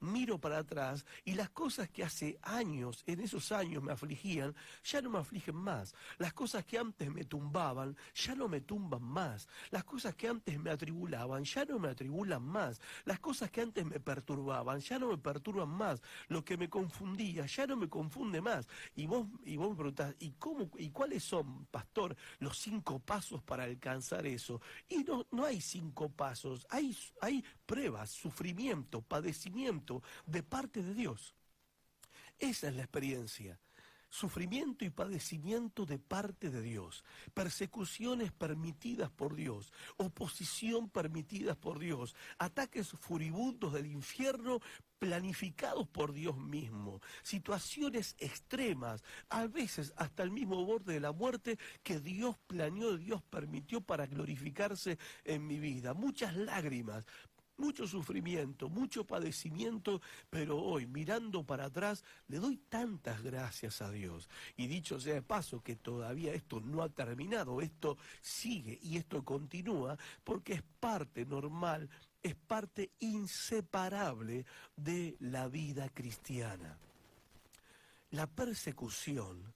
miro para atrás y las cosas que hace años, en esos años me afligían, ya no me afligen más. Las cosas que antes me tumbaban, ya no me tumban más. Las cosas que antes me atribulaban, ya no me atribulan más. Las cosas que antes me perturbaban, ya no me perturban más. Lo que me confundía, ya no me confunde más. Y vos me preguntás, ¿y cuáles son, pastor, los 5 pasos para alcanzar eso? Y no hay 5 pasos, hay pruebas, sufrimiento, padecimiento de parte de Dios. Esa es la experiencia. Sufrimiento y padecimiento de parte de Dios, persecuciones permitidas por Dios, oposición permitidas por Dios, ataques furibundos del infierno planificados por Dios mismo, situaciones extremas, a veces hasta el mismo borde de la muerte que Dios planeó, Dios permitió para glorificarse en mi vida. Muchas lágrimas, mucho sufrimiento, mucho padecimiento, pero hoy, mirando para atrás, le doy tantas gracias a Dios. Y dicho sea de paso, que todavía esto no ha terminado, esto sigue y esto continúa, porque es parte normal, es parte inseparable de la vida cristiana. La persecución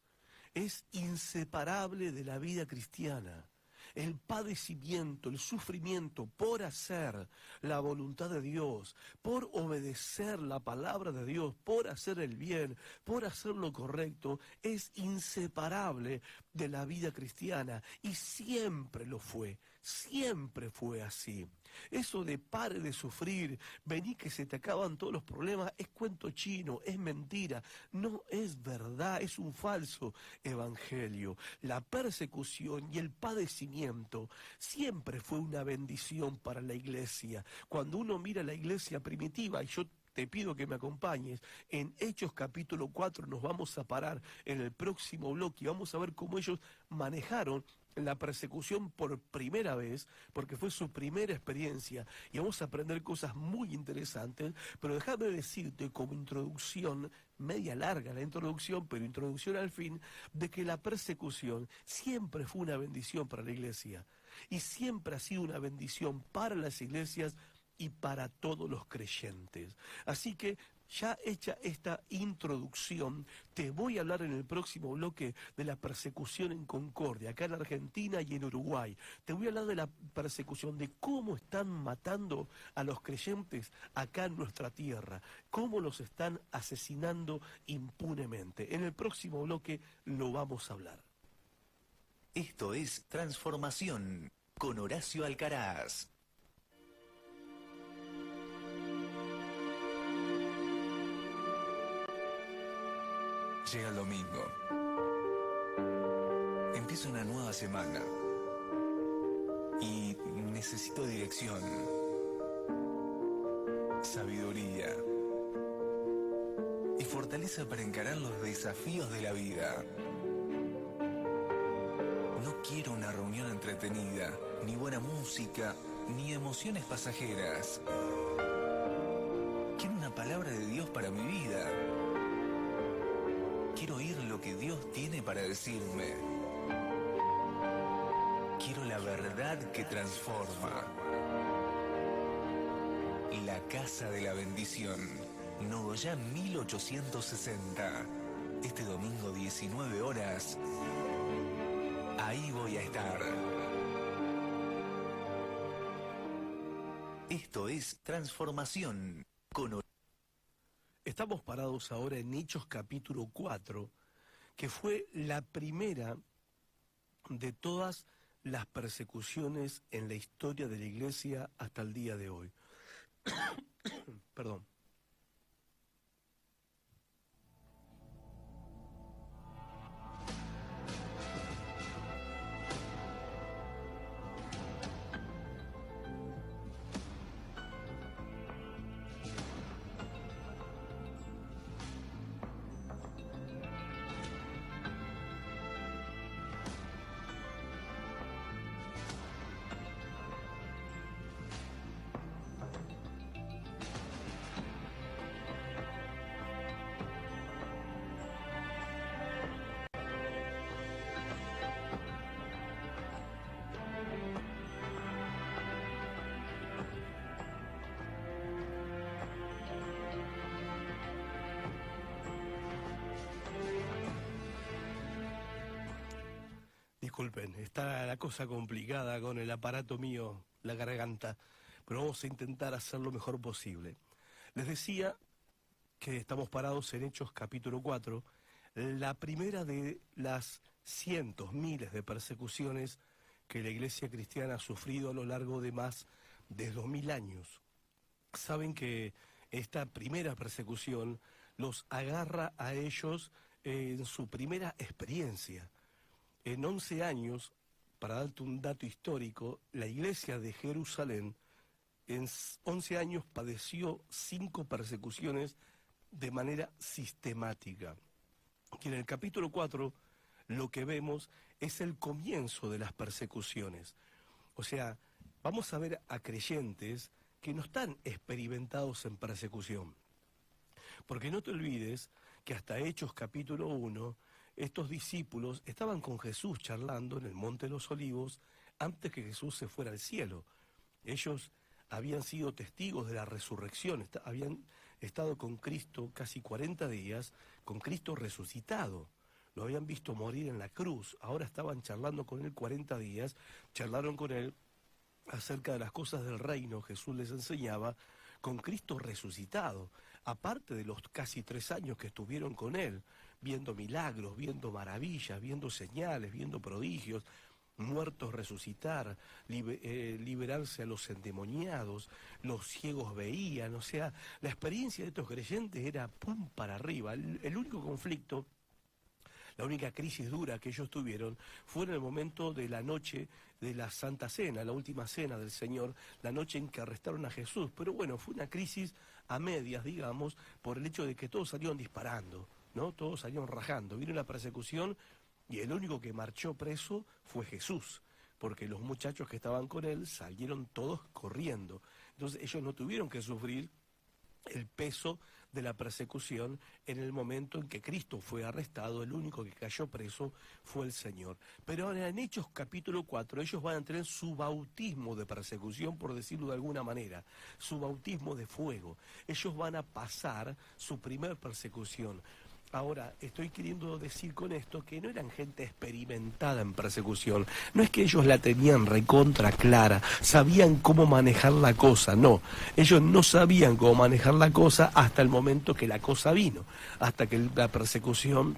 es inseparable de la vida cristiana. El padecimiento, el sufrimiento por hacer la voluntad de Dios, por obedecer la palabra de Dios, por hacer el bien, por hacer lo correcto, es inseparable de la vida cristiana y siempre lo fue, siempre fue así. Eso de pare de sufrir, vení que se te acaban todos los problemas, es cuento chino, es mentira, no es verdad, es un falso evangelio. La persecución y el padecimiento siempre fue una bendición para la iglesia. Cuando uno mira la iglesia primitiva, y yo te pido que me acompañes. En Hechos capítulo 4 nos vamos a parar en el próximo bloque y vamos a ver cómo ellos manejaron la persecución por primera vez, porque fue su primera experiencia, y vamos a aprender cosas muy interesantes. Pero déjame decirte como introducción, media larga la introducción, pero introducción al fin, de que la persecución siempre fue una bendición para la iglesia, y siempre ha sido una bendición para las iglesias y para todos los creyentes. Así que, ya hecha esta introducción, te voy a hablar en el próximo bloque de la persecución en Concordia, acá en Argentina y en Uruguay. Te voy a hablar de la persecución, de cómo están matando a los creyentes acá en nuestra tierra, cómo los están asesinando impunemente. En el próximo bloque lo vamos a hablar. Esto es Transformación con Horacio Alcaraz. Llega el domingo. Empieza una nueva semana. Y necesito dirección, sabiduría y fortaleza para encarar los desafíos de la vida. No quiero una reunión entretenida, ni buena música, ni emociones pasajeras. Quiero una palabra de Dios para mi vida. Quiero oír lo que Dios tiene para decirme. Quiero la verdad que transforma. La Casa de la Bendición, Nogoyá 1860. Este domingo 19 horas. Ahí voy a estar. Esto es Transformación con... Estamos parados ahora en Hechos capítulo 4, que fue la primera de todas las persecuciones en la historia de la iglesia hasta el día de hoy. Perdón. Disculpen, está la cosa complicada con el aparato mío, la garganta, pero vamos a intentar hacer lo mejor posible. Les decía que estamos parados en Hechos capítulo 4, la primera de las cientos, miles de persecuciones que la iglesia cristiana ha sufrido a lo largo de más de 2000 años. Saben que esta primera persecución los agarra a ellos en su primera experiencia. En 11 años, para darte un dato histórico, la iglesia de Jerusalén en 11 años padeció 5 persecuciones de manera sistemática. Y en el capítulo 4 lo que vemos es el comienzo de las persecuciones. O sea, vamos a ver a creyentes que no están experimentados en persecución. Porque no te olvides que hasta Hechos capítulo 1, estos discípulos estaban con Jesús charlando en el Monte de los Olivos antes que Jesús se fuera al cielo. Ellos habían sido testigos de la resurrección, habían estado con Cristo casi 40 días, con Cristo resucitado. Lo habían visto morir en la cruz, ahora estaban charlando con él 40 días, charlaron con él acerca de las cosas del reino. Jesús les enseñaba con Cristo resucitado, aparte de los casi 3 años que estuvieron con él, viendo milagros, viendo maravillas, viendo señales, viendo prodigios, muertos resucitar, liberarse a los endemoniados, los ciegos veían. O sea, la experiencia de estos creyentes era pum para arriba. El único conflicto, la única crisis dura que ellos tuvieron fue en el momento de la noche de la Santa Cena, la última cena del Señor, la noche en que arrestaron a Jesús. Pero bueno, fue una crisis a medias, digamos, por el hecho de que todos salieron disparando, ¿no? Todos salieron rajando. Vino la persecución y el único que marchó preso fue Jesús, porque los muchachos que estaban con él salieron todos corriendo. Entonces ellos no tuvieron que sufrir el peso de la persecución en el momento en que Cristo fue arrestado. El único que cayó preso fue el Señor. Pero ahora en Hechos capítulo 4 ellos van a tener su bautismo de persecución, por decirlo de alguna manera, su bautismo de fuego. Ellos van a pasar su primer persecución. Ahora, estoy queriendo decir con esto que no eran gente experimentada en persecución. No es que ellos la tenían recontra clara, sabían cómo manejar la cosa, no. Ellos no sabían cómo manejar la cosa hasta el momento que la cosa vino, hasta que la persecución,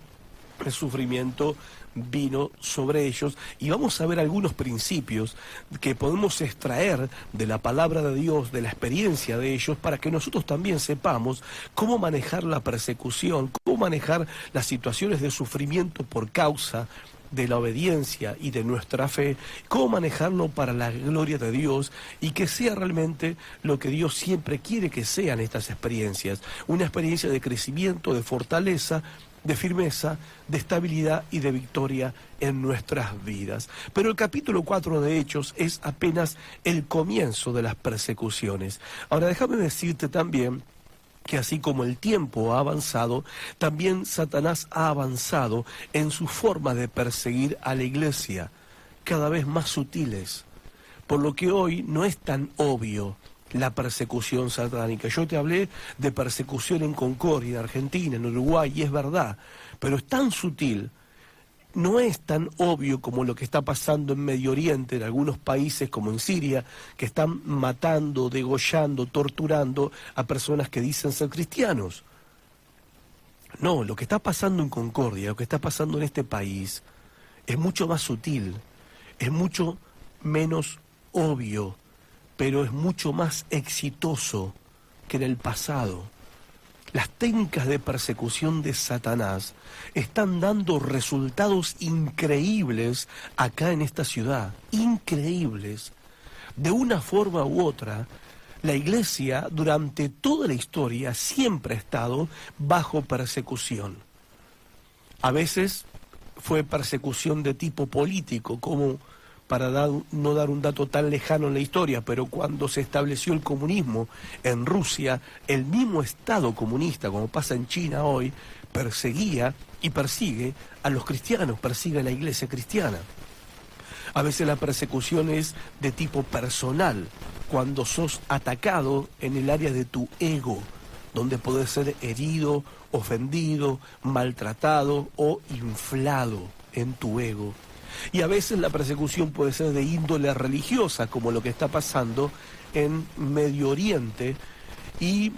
el sufrimiento vino sobre ellos. Y vamos a ver algunos principios que podemos extraer de la palabra de Dios, de la experiencia de ellos, para que nosotros también sepamos cómo manejar la persecución, cómo manejar las situaciones de sufrimiento por causa de la obediencia y de nuestra fe, cómo manejarlo para la gloria de Dios y que sea realmente lo que Dios siempre quiere que sean estas experiencias, una experiencia de crecimiento, de fortaleza, de firmeza, de estabilidad y de victoria en nuestras vidas. Pero el capítulo 4 de Hechos es apenas el comienzo de las persecuciones. Ahora déjame decirte también que así como el tiempo ha avanzado, también Satanás ha avanzado en su forma de perseguir a la iglesia, cada vez más sutiles, por lo que hoy no es tan obvio la persecución satánica. Yo te hablé de persecución en Concordia, en Argentina, en Uruguay, y es verdad, pero es tan sutil, no es tan obvio como lo que está pasando en Medio Oriente, en algunos países como en Siria, que están matando, degollando, torturando a personas que dicen ser cristianos. No, lo que está pasando en Concordia, lo que está pasando en este país, es mucho más sutil, es mucho menos obvio, pero es mucho más exitoso que en el pasado. Las técnicas de persecución de Satanás están dando resultados increíbles acá en esta ciudad, increíbles. De una forma u otra, la iglesia durante toda la historia siempre ha estado bajo persecución. A veces fue persecución de tipo político, como para no dar un dato tan lejano en la historia, pero cuando se estableció el comunismo en Rusia, el mismo Estado comunista, como pasa en China hoy, perseguía y persigue a los cristianos, persigue a la iglesia cristiana. A veces la persecución es de tipo personal, cuando sos atacado en el área de tu ego, donde podés ser herido, ofendido, maltratado o inflado en tu ego. Y a veces la persecución puede ser de índole religiosa, como lo que está pasando en Medio Oriente y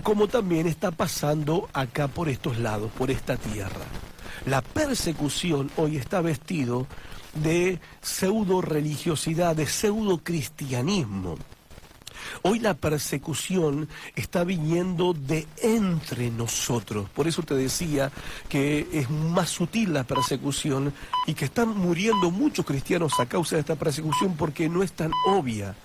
como también está pasando acá por estos lados, por esta tierra. La persecución hoy está vestido de pseudo religiosidad, de pseudo cristianismo. Hoy la persecución está viniendo de entre nosotros. Por eso te decía que es más sutil la persecución y que están muriendo muchos cristianos a causa de esta persecución porque no es tan obvia.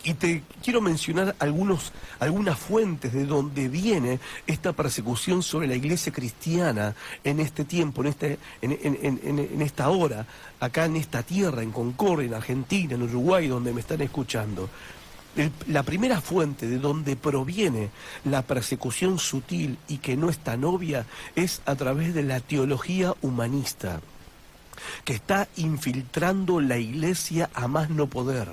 Y te quiero mencionar algunas fuentes de donde viene esta persecución sobre la iglesia cristiana en este tiempo, en esta hora, acá en esta tierra, en Concordia, en Argentina, en Uruguay, donde me están escuchando. La primera fuente de donde proviene la persecución sutil y que no es tan obvia es a través de la teología humanista, que está infiltrando la iglesia a más no poder.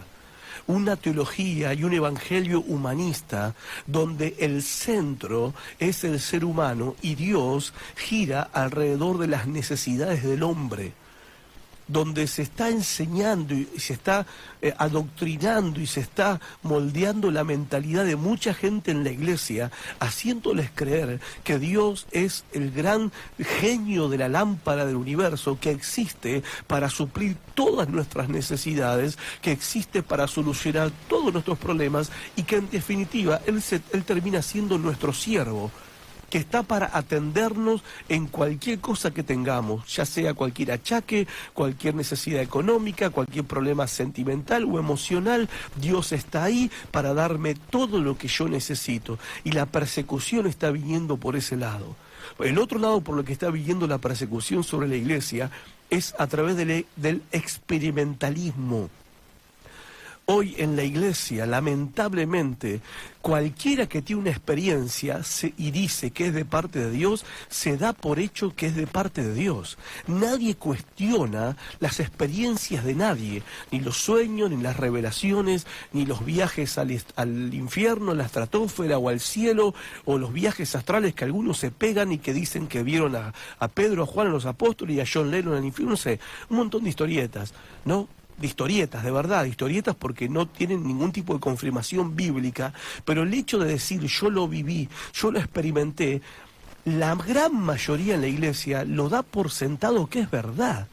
Una teología y un evangelio humanista donde el centro es el ser humano y Dios gira alrededor de las necesidades del hombre, donde se está enseñando y se está adoctrinando y se está moldeando la mentalidad de mucha gente en la iglesia, haciéndoles creer que Dios es el gran genio de la lámpara del universo, que existe para suplir todas nuestras necesidades, que existe para solucionar todos nuestros problemas y que en definitiva Él termina siendo nuestro siervo. que está para atendernos en cualquier cosa que tengamos, ya sea cualquier achaque, cualquier necesidad económica, cualquier problema sentimental o emocional. Dios está ahí para darme todo lo que yo necesito. Y la persecución está viniendo por ese lado. El otro lado por lo que está viniendo la persecución sobre la iglesia es a través del experimentalismo. Hoy en la iglesia, lamentablemente, cualquiera que tiene una experiencia y dice que es de parte de Dios, se da por hecho que es de parte de Dios. Nadie cuestiona las experiencias de nadie, ni los sueños, ni las revelaciones, ni los viajes al infierno, a la estratosfera o al cielo, o los viajes astrales que algunos se pegan y que dicen que vieron a Pedro, a Juan, a los apóstoles y a John Lennon al infierno, no sé, un montón de historietas, ¿no? De historietas, de verdad, historietas porque no tienen ningún tipo de confirmación bíblica, pero el hecho de decir yo lo viví, yo lo experimenté, la gran mayoría en la iglesia lo da por sentado que es verdad.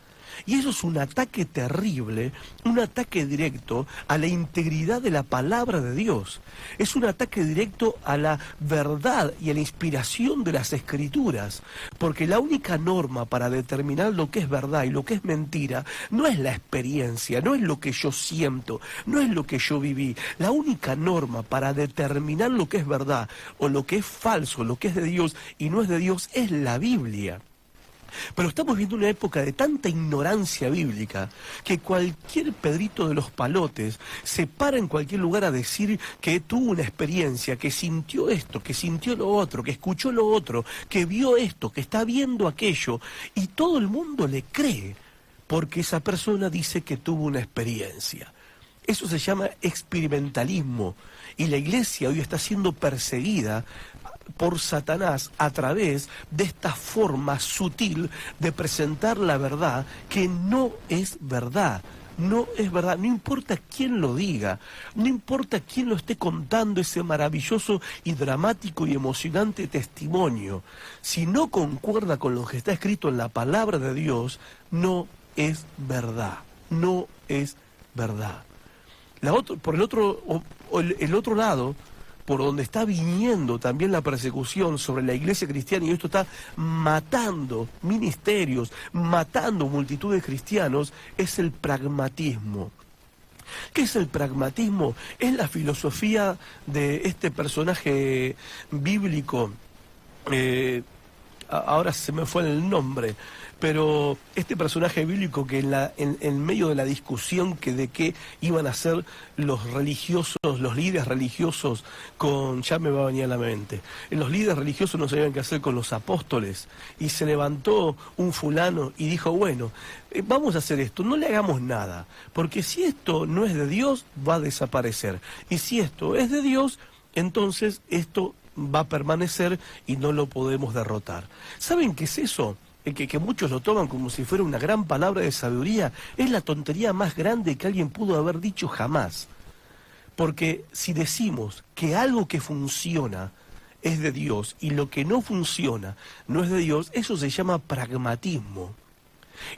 Y eso es un ataque terrible, un ataque directo a la integridad de la palabra de Dios. Es un ataque directo a la verdad y a la inspiración de las Escrituras. Porque la única norma para determinar lo que es verdad y lo que es mentira no es la experiencia, no es lo que yo siento, no es lo que yo viví. La única norma para determinar lo que es verdad o lo que es falso, lo que es de Dios y no es de Dios, es la Biblia. Pero estamos viendo una época de tanta ignorancia bíblica que cualquier Pedrito de los Palotes se para en cualquier lugar a decir que tuvo una experiencia, que sintió esto, que sintió lo otro, que escuchó lo otro, que vio esto, que está viendo aquello, y todo el mundo le cree porque esa persona dice que tuvo una experiencia. Eso se llama experimentalismo, y la iglesia hoy está siendo perseguida por Satanás a través de esta forma sutil de presentar la verdad que no es verdad. No es verdad, no importa quién lo diga, no importa quién lo esté contando ese maravilloso y dramático y emocionante testimonio. Si no concuerda con lo que está escrito en la palabra de Dios, no es verdad, no es verdad. Por el otro lado, por donde está viniendo también la persecución sobre la iglesia cristiana, y esto está matando ministerios, matando multitudes de cristianos, es el pragmatismo. ¿Qué es el pragmatismo? Es la filosofía de este personaje bíblico, ahora se me fue el nombre, pero este personaje bíblico que en medio de la discusión de qué iban a hacer los religiosos, los líderes religiosos ya me va a venir a la mente, los líderes religiosos no sabían qué hacer con los apóstoles, y se levantó un fulano y dijo, bueno, vamos a hacer esto, no le hagamos nada, porque si esto no es de Dios, va a desaparecer, y si esto es de Dios, entonces esto va a permanecer y no lo podemos derrotar. ¿Saben qué es eso? Que muchos lo toman como si fuera una gran palabra de sabiduría. Es la tontería más grande que alguien pudo haber dicho jamás. Porque si decimos que algo que funciona es de Dios y lo que no funciona no es de Dios, eso se llama pragmatismo.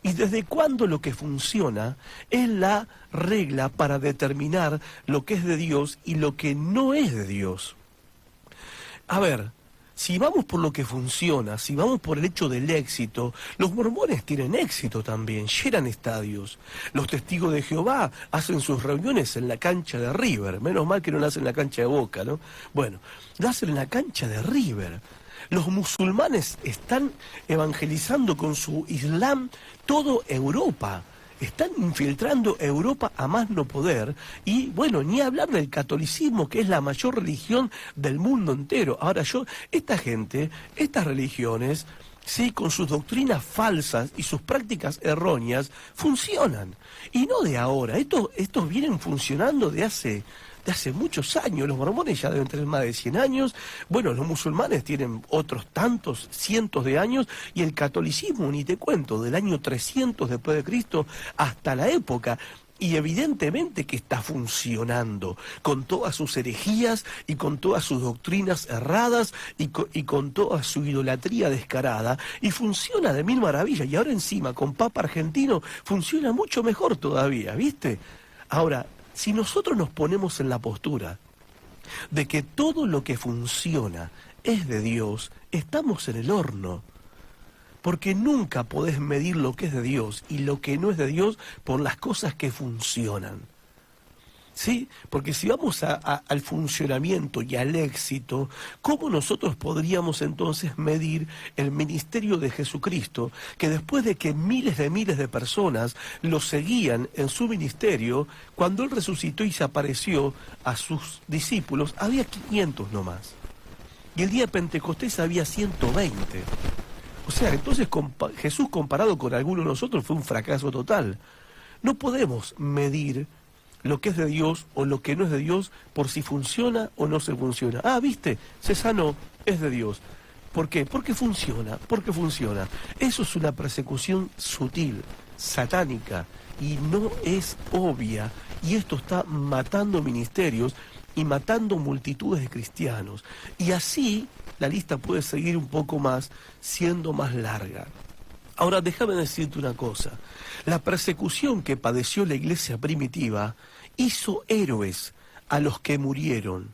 ¿Y desde cuándo lo que funciona es la regla para determinar lo que es de Dios y lo que no es de Dios? A ver, si vamos por lo que funciona, si vamos por el hecho del éxito, los mormones tienen éxito también, llenan estadios. Los testigos de Jehová hacen sus reuniones en la cancha de River, menos mal que no lo hacen en la cancha de Boca, ¿no? Bueno, lo hacen en la cancha de River. Los musulmanes están evangelizando con su Islam toda Europa. Están infiltrando Europa a más no poder, y bueno, ni hablar del catolicismo, que es la mayor religión del mundo entero. Ahora esta gente, estas religiones, sí, con sus doctrinas falsas y sus prácticas erróneas, funcionan. Y no de ahora, estos vienen funcionando de hace muchos años. Los mormones ya deben tener más de 100 años, bueno, los musulmanes tienen otros tantos, cientos de años, y el catolicismo, ni te cuento, del año 300 después de Cristo hasta la época. Y evidentemente que está funcionando, con todas sus herejías y con todas sus doctrinas erradas y con toda su idolatría descarada, y funciona de mil maravillas, y ahora encima con Papa argentino funciona mucho mejor todavía, ¿viste? Ahora, si nosotros nos ponemos en la postura de que todo lo que funciona es de Dios, estamos en el horno. Porque nunca podés medir lo que es de Dios y lo que no es de Dios por las cosas que funcionan. ¿Sí? Porque si vamos al funcionamiento y al éxito, ¿cómo nosotros podríamos entonces medir el ministerio de Jesucristo, que después de que miles de personas lo seguían en su ministerio, cuando Él resucitó y se apareció a sus discípulos, había 500 nomás? Y el día de Pentecostés había 120. O sea, entonces Jesús comparado con alguno de nosotros fue un fracaso total. No podemos medir lo que es de Dios o lo que no es de Dios por si funciona o no se funciona. Ah, ¿viste? Se sanó, es de Dios. ¿Por qué? Porque funciona. Eso es una persecución sutil, satánica, y no es obvia. Y esto está matando ministerios y matando multitudes de cristianos. Y así la lista puede seguir un poco más, siendo más larga. Ahora, déjame decirte una cosa. La persecución que padeció la iglesia primitiva hizo héroes a los que murieron.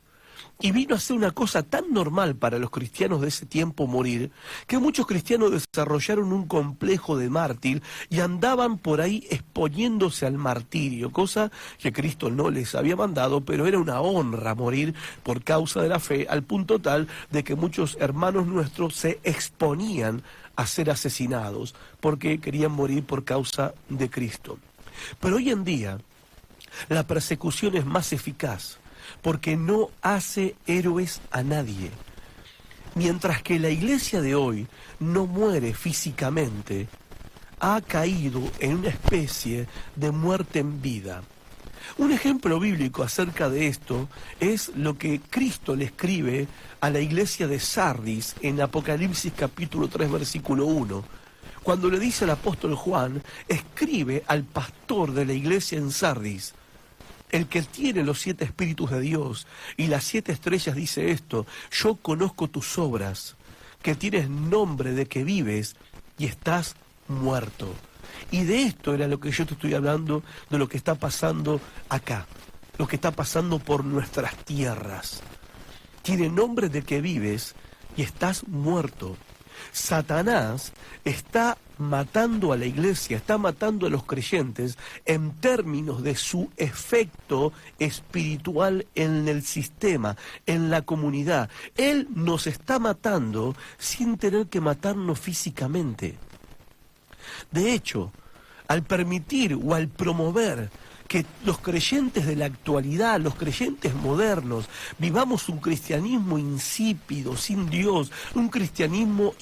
Y vino a ser una cosa tan normal para los cristianos de ese tiempo morir, que muchos cristianos desarrollaron un complejo de mártir y andaban por ahí exponiéndose al martirio, cosa que Cristo no les había mandado, pero era una honra morir por causa de la fe, al punto tal de que muchos hermanos nuestros se exponían a ser asesinados, porque querían morir por causa de Cristo. Pero hoy en día, la persecución es más eficaz, porque no hace héroes a nadie. Mientras que la iglesia de hoy no muere físicamente, ha caído en una especie de muerte en vida. Un ejemplo bíblico acerca de esto es lo que Cristo le escribe a la iglesia de Sardis en Apocalipsis capítulo 3, versículo 1. Cuando le dice al apóstol Juan, escribe al pastor de la iglesia en Sardis, el que tiene los 7 espíritus de Dios y las 7 estrellas, dice esto: yo conozco tus obras, que tienes nombre de que vives y estás muerto. Y de esto era lo que yo te estoy hablando, de lo que está pasando acá, lo que está pasando por nuestras tierras. Tiene nombre de que vives y estás muerto. Satanás está matando a la iglesia, está matando a los creyentes en términos de su efecto espiritual en el sistema, en la comunidad. Él nos está matando sin tener que matarnos físicamente. De hecho, al permitir o al promover que los creyentes de la actualidad, los creyentes modernos, vivamos un cristianismo insípido, sin Dios, un cristianismo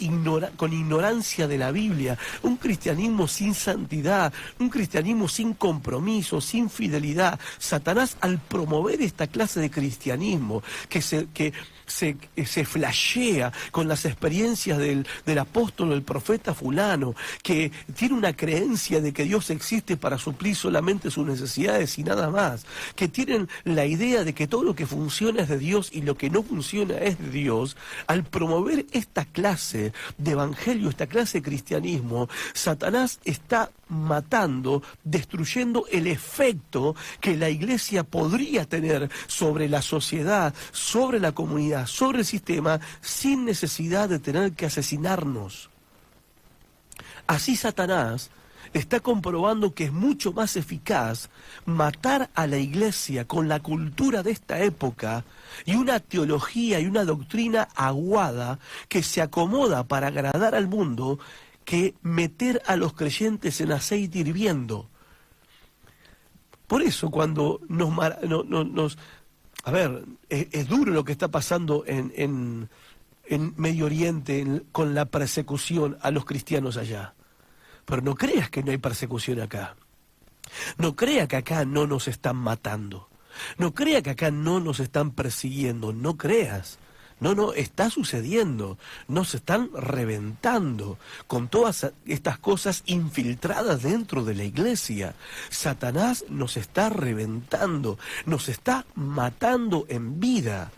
con ignorancia de la Biblia, un cristianismo sin santidad, un cristianismo sin compromiso, sin fidelidad. Satanás, al promover esta clase de cristianismo que se flashea con las experiencias del apóstol, del profeta fulano, que tiene una creencia de que Dios existe para suplir solamente sus necesidades y nada más, que tienen la idea de que todo lo que funciona es de Dios y lo que no funciona es de Dios. Al promover esta clase de evangelio, esta clase de cristianismo, Satanás está matando, destruyendo el efecto que la iglesia podría tener sobre la sociedad, sobre la comunidad, sobre el sistema, sin necesidad de tener que asesinarnos. Así Satanás está comprobando que es mucho más eficaz matar a la iglesia con la cultura de esta época y una teología y una doctrina aguada que se acomoda para agradar al mundo, que meter a los creyentes en aceite hirviendo. Por eso cuando es duro lo que está pasando en Medio Oriente con la persecución a los cristianos allá. Pero no creas que no hay persecución acá. No creas que acá no nos están matando. No creas que acá no nos están persiguiendo. No creas. No, está sucediendo. Nos están reventando con todas estas cosas infiltradas dentro de la iglesia. Satanás nos está reventando, nos está matando en vida,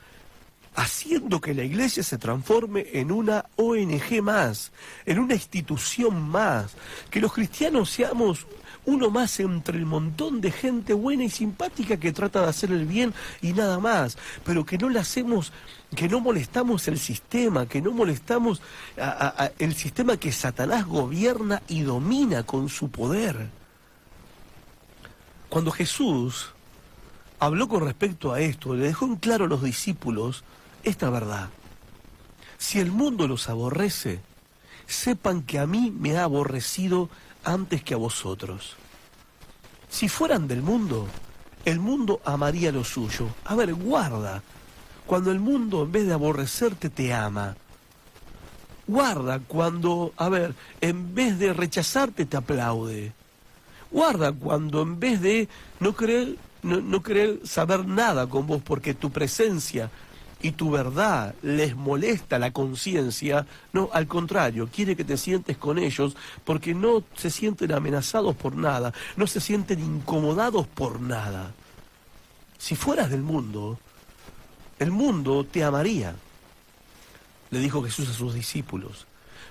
haciendo que la iglesia se transforme en una ONG más, en una institución más, que los cristianos seamos uno más entre el montón de gente buena y simpática que trata de hacer el bien y nada más, pero que no le hacemos, que no molestamos el sistema, que no molestamos el sistema que Satanás gobierna y domina con su poder. Cuando Jesús habló con respecto a esto, le dejó en claro a los discípulos esta verdad: si el mundo los aborrece, sepan que a mí me ha aborrecido antes que a vosotros. Si fueran del mundo, el mundo amaría lo suyo. A ver, guarda, cuando el mundo en vez de aborrecerte te ama. Guarda cuando, a ver, en vez de rechazarte te aplaude. Guarda cuando en vez de no querer saber nada con vos porque tu presencia y tu verdad les molesta la conciencia, no, al contrario, quiere que te sientes con ellos porque no se sienten amenazados por nada, no se sienten incomodados por nada. Si fueras del mundo, el mundo te amaría, le dijo Jesús a sus discípulos.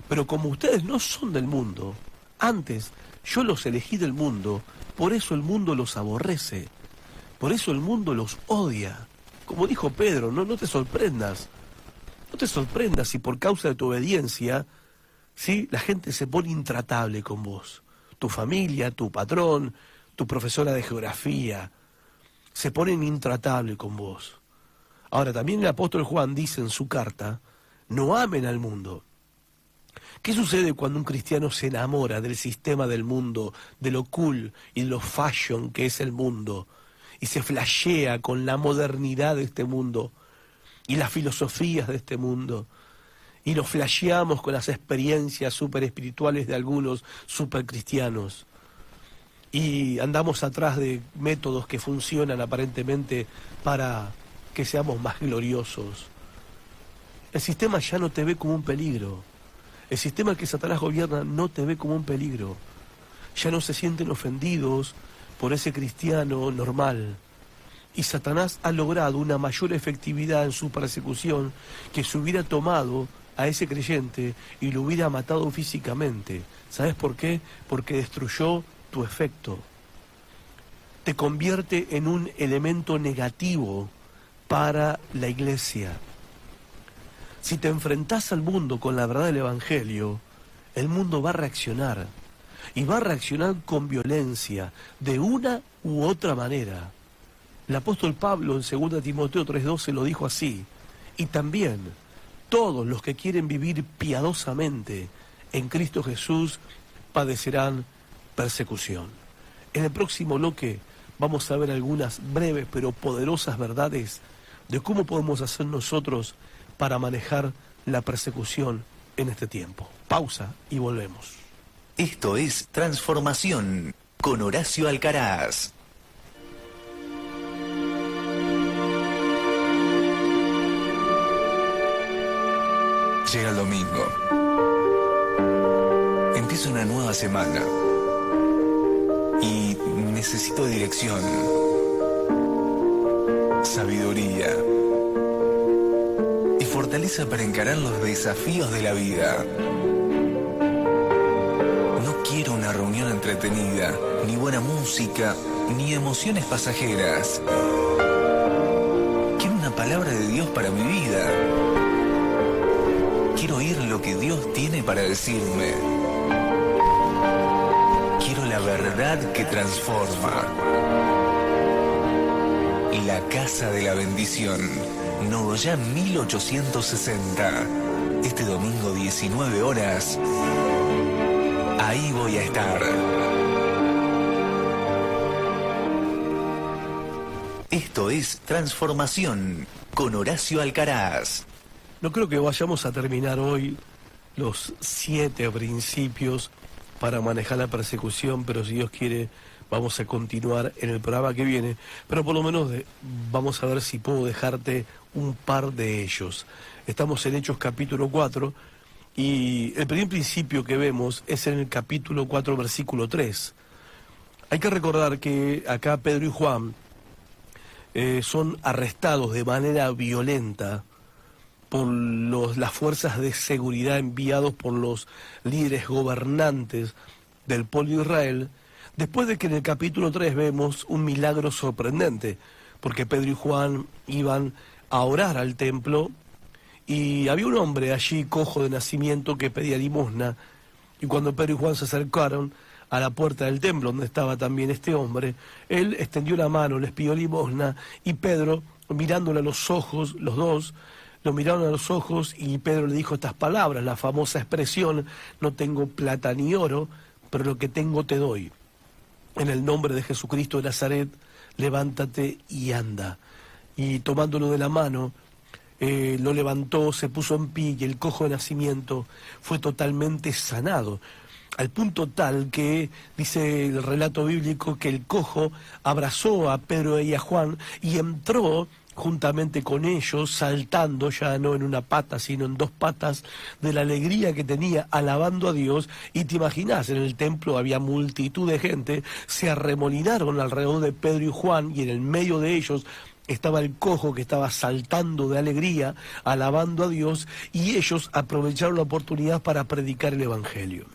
Pero como ustedes no son del mundo, antes yo los elegí del mundo, por eso el mundo los aborrece, por eso el mundo los odia. Como dijo Pedro, no te sorprendas. No te sorprendas si por causa de tu obediencia, ¿sí?, la gente se pone intratable con vos. Tu familia, tu patrón, tu profesora de geografía, se ponen intratable con vos. Ahora, también el apóstol Juan dice en su carta, no amen al mundo. ¿Qué sucede cuando un cristiano se enamora del sistema del mundo, de lo cool y de lo fashion que es el mundo, y se flashea con la modernidad de este mundo y las filosofías de este mundo, y nos flasheamos con las experiencias súper espirituales de algunos súper cristianos, y andamos atrás de métodos que funcionan aparentemente para que seamos más gloriosos? El sistema ya no te ve como un peligro. El sistema que Satanás gobierna no te ve como un peligro. Ya no se sienten ofendidos por ese cristiano normal. Y Satanás ha logrado una mayor efectividad en su persecución que si hubiera tomado a ese creyente y lo hubiera matado físicamente. ¿Sabes por qué? Porque destruyó tu efecto. Te convierte en un elemento negativo para la iglesia. Si te enfrentás al mundo con la verdad del Evangelio, el mundo va a reaccionar. Y va a reaccionar con violencia, de una u otra manera. El apóstol Pablo en 2 Timoteo 3:12 lo dijo así. Y también todos los que quieren vivir piadosamente en Cristo Jesús padecerán persecución. En el próximo bloque vamos a ver algunas breves pero poderosas verdades de cómo podemos hacer nosotros para manejar la persecución en este tiempo. Pausa y volvemos. Esto es Transformación con Horacio Alcaraz. Llega el domingo. Empieza una nueva semana. Y necesito dirección, sabiduría y fortaleza para encarar los desafíos de la vida. No quiero una reunión entretenida, ni buena música, ni emociones pasajeras. Quiero una palabra de Dios para mi vida. Quiero oír lo que Dios tiene para decirme. Quiero la verdad que transforma. La Casa de la Bendición, Nogoyá 1860. Este domingo 19 horas. Ahí voy a estar. Esto es Transformación con Horacio Alcaraz. No creo que vayamos a terminar hoy los 7 principios para manejar la persecución, pero si Dios quiere vamos a continuar en el programa que viene, pero por lo menos vamos a ver si puedo dejarte un par de ellos. Estamos en Hechos capítulo 4 y el primer principio que vemos es en el capítulo 4 versículo 3. Hay que recordar que acá Pedro y Juan son arrestados de manera violenta por las fuerzas de seguridad enviados por los líderes gobernantes del pueblo de Israel, Después de que en el capítulo 3 vemos un milagro sorprendente, porque Pedro y Juan iban a orar al templo y había un hombre allí cojo de nacimiento que pedía limosna, y cuando Pedro y Juan se acercaron a la puerta del templo donde estaba también este hombre, él extendió la mano, les pidió limosna, y Pedro, mirándole a los ojos, los dos lo miraron a los ojos, y Pedro le dijo estas palabras, la famosa expresión: no tengo plata ni oro, pero lo que tengo te doy. En el nombre de Jesucristo de Nazaret, levántate y anda. Y tomándolo de la mano, lo levantó, se puso en pie, y el cojo de nacimiento fue totalmente sanado. Al punto tal que, dice el relato bíblico, que el cojo abrazó a Pedro y a Juan y entró juntamente con ellos, saltando ya no en una pata, sino en dos patas, de la alegría que tenía, alabando a Dios. Y te imaginás, en el templo había multitud de gente, se arremolinaron alrededor de Pedro y Juan, y en el medio de ellos estaba el cojo que estaba saltando de alegría, alabando a Dios, y ellos aprovecharon la oportunidad para predicar el Evangelio.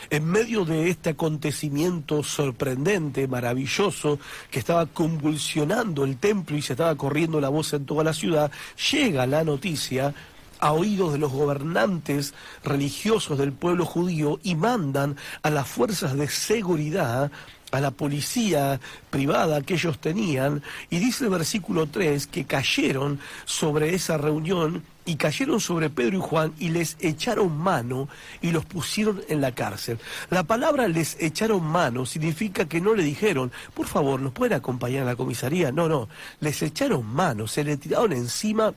En medio de este acontecimiento sorprendente, maravilloso, que estaba convulsionando el templo y se estaba corriendo la voz en toda la ciudad, llega la noticia a oídos de los gobernantes religiosos del pueblo judío, y mandan a las fuerzas de seguridad, a la policía privada que ellos tenían, y dice el versículo 3 que cayeron sobre esa reunión, y cayeron sobre Pedro y Juan, y les echaron mano, y los pusieron en la cárcel. La palabra les echaron mano significa que no le dijeron: por favor, ¿nos pueden acompañar a la comisaría? No, les echaron mano, se le tiraron encima,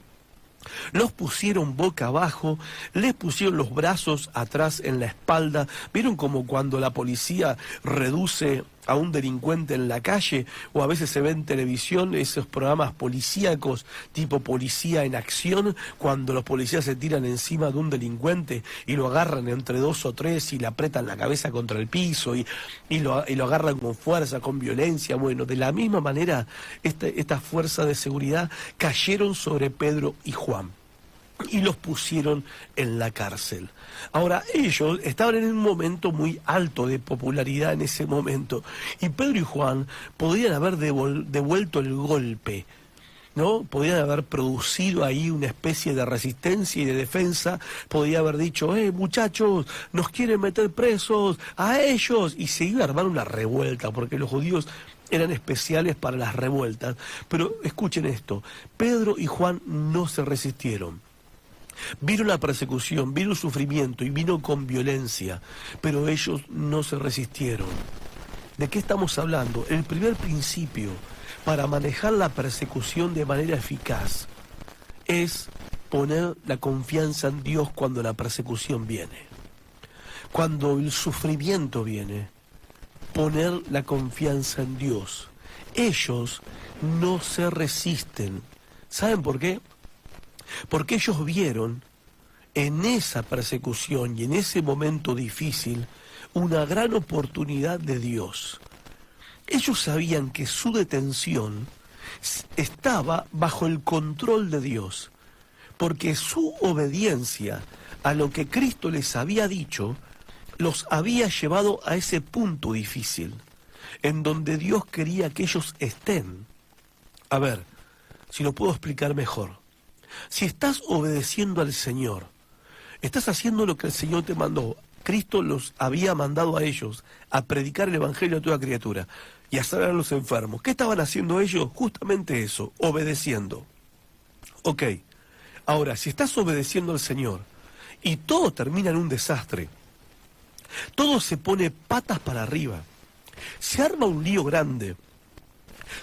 los pusieron boca abajo, les pusieron los brazos atrás en la espalda. ¿Vieron como cuando la policía reduce a un delincuente en la calle? O a veces se ve en televisión esos programas policíacos, tipo Policía en Acción, cuando los policías se tiran encima de un delincuente y lo agarran entre dos o tres y le apretan la cabeza contra el piso y lo agarran con fuerza, con violencia. Bueno, de la misma manera, esta fuerza de seguridad cayeron sobre Pedro y Juan y los pusieron en la cárcel. Ahora, ellos estaban en un momento muy alto de popularidad en ese momento, y Pedro y Juan podían haber devuelto el golpe, ¿no? Podían haber producido ahí una especie de resistencia y de defensa. Podía haber dicho: muchachos, nos quieren meter presos a ellos, y se iba a armar una revuelta, porque los judíos eran especiales para las revueltas. Pero escuchen esto: Pedro y Juan no se resistieron. Vino la persecución, vino el sufrimiento y vino con violencia, pero ellos no se resistieron. ¿De qué estamos hablando? El primer principio para manejar la persecución de manera eficaz es poner la confianza en Dios cuando la persecución viene. Cuando el sufrimiento viene, poner la confianza en Dios. Ellos no se resisten. ¿Saben por qué? Porque ellos vieron en esa persecución y en ese momento difícil una gran oportunidad de Dios. Ellos sabían que su detención estaba bajo el control de Dios, porque su obediencia a lo que Cristo les había dicho los había llevado a ese punto difícil, en donde Dios quería que ellos estén. A ver, si lo puedo explicar mejor. Si estás obedeciendo al Señor, estás haciendo lo que el Señor te mandó. Cristo los había mandado a ellos a predicar el Evangelio a toda criatura y a sanar a los enfermos. ¿Qué estaban haciendo ellos? Justamente eso, obedeciendo. Ok, ahora, si estás obedeciendo al Señor y todo termina en un desastre, todo se pone patas para arriba, se arma un lío grande,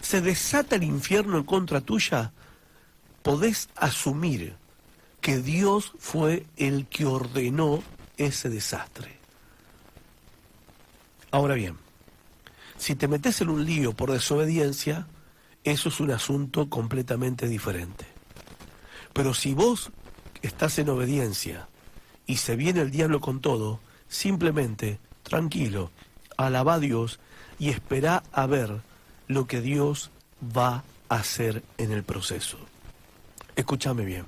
se desata el infierno en contra tuya, podés asumir que Dios fue el que ordenó ese desastre. Ahora bien, si te metes en un lío por desobediencia, eso es un asunto completamente diferente. Pero si vos estás en obediencia y se viene el diablo con todo, simplemente, tranquilo, alabá a Dios y esperá a ver lo que Dios va a hacer en el proceso. Escúchame bien.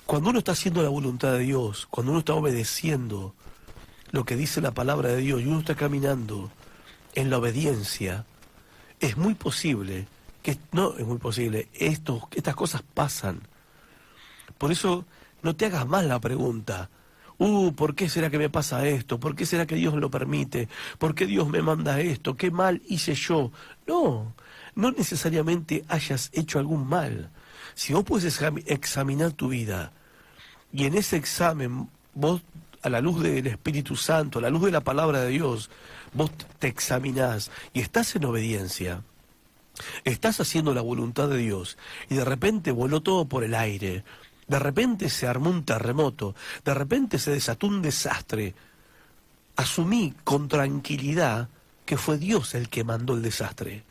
Cuando uno está haciendo la voluntad de Dios, cuando uno está obedeciendo lo que dice la palabra de Dios y uno está caminando en la obediencia, es muy posible, estas cosas pasan. Por eso no te hagas más la pregunta, ¿por qué será que me pasa esto? ¿Por qué será que Dios lo permite? ¿Por qué Dios me manda esto? ¿Qué mal hice yo? No necesariamente hayas hecho algún mal. Si vos puedes examinar tu vida y en ese examen vos, a la luz del Espíritu Santo, a la luz de la palabra de Dios, vos te examinás y estás en obediencia, estás haciendo la voluntad de Dios y de repente voló todo por el aire, de repente se armó un terremoto, de repente se desató un desastre, asumí con tranquilidad que fue Dios el que mandó el desastre.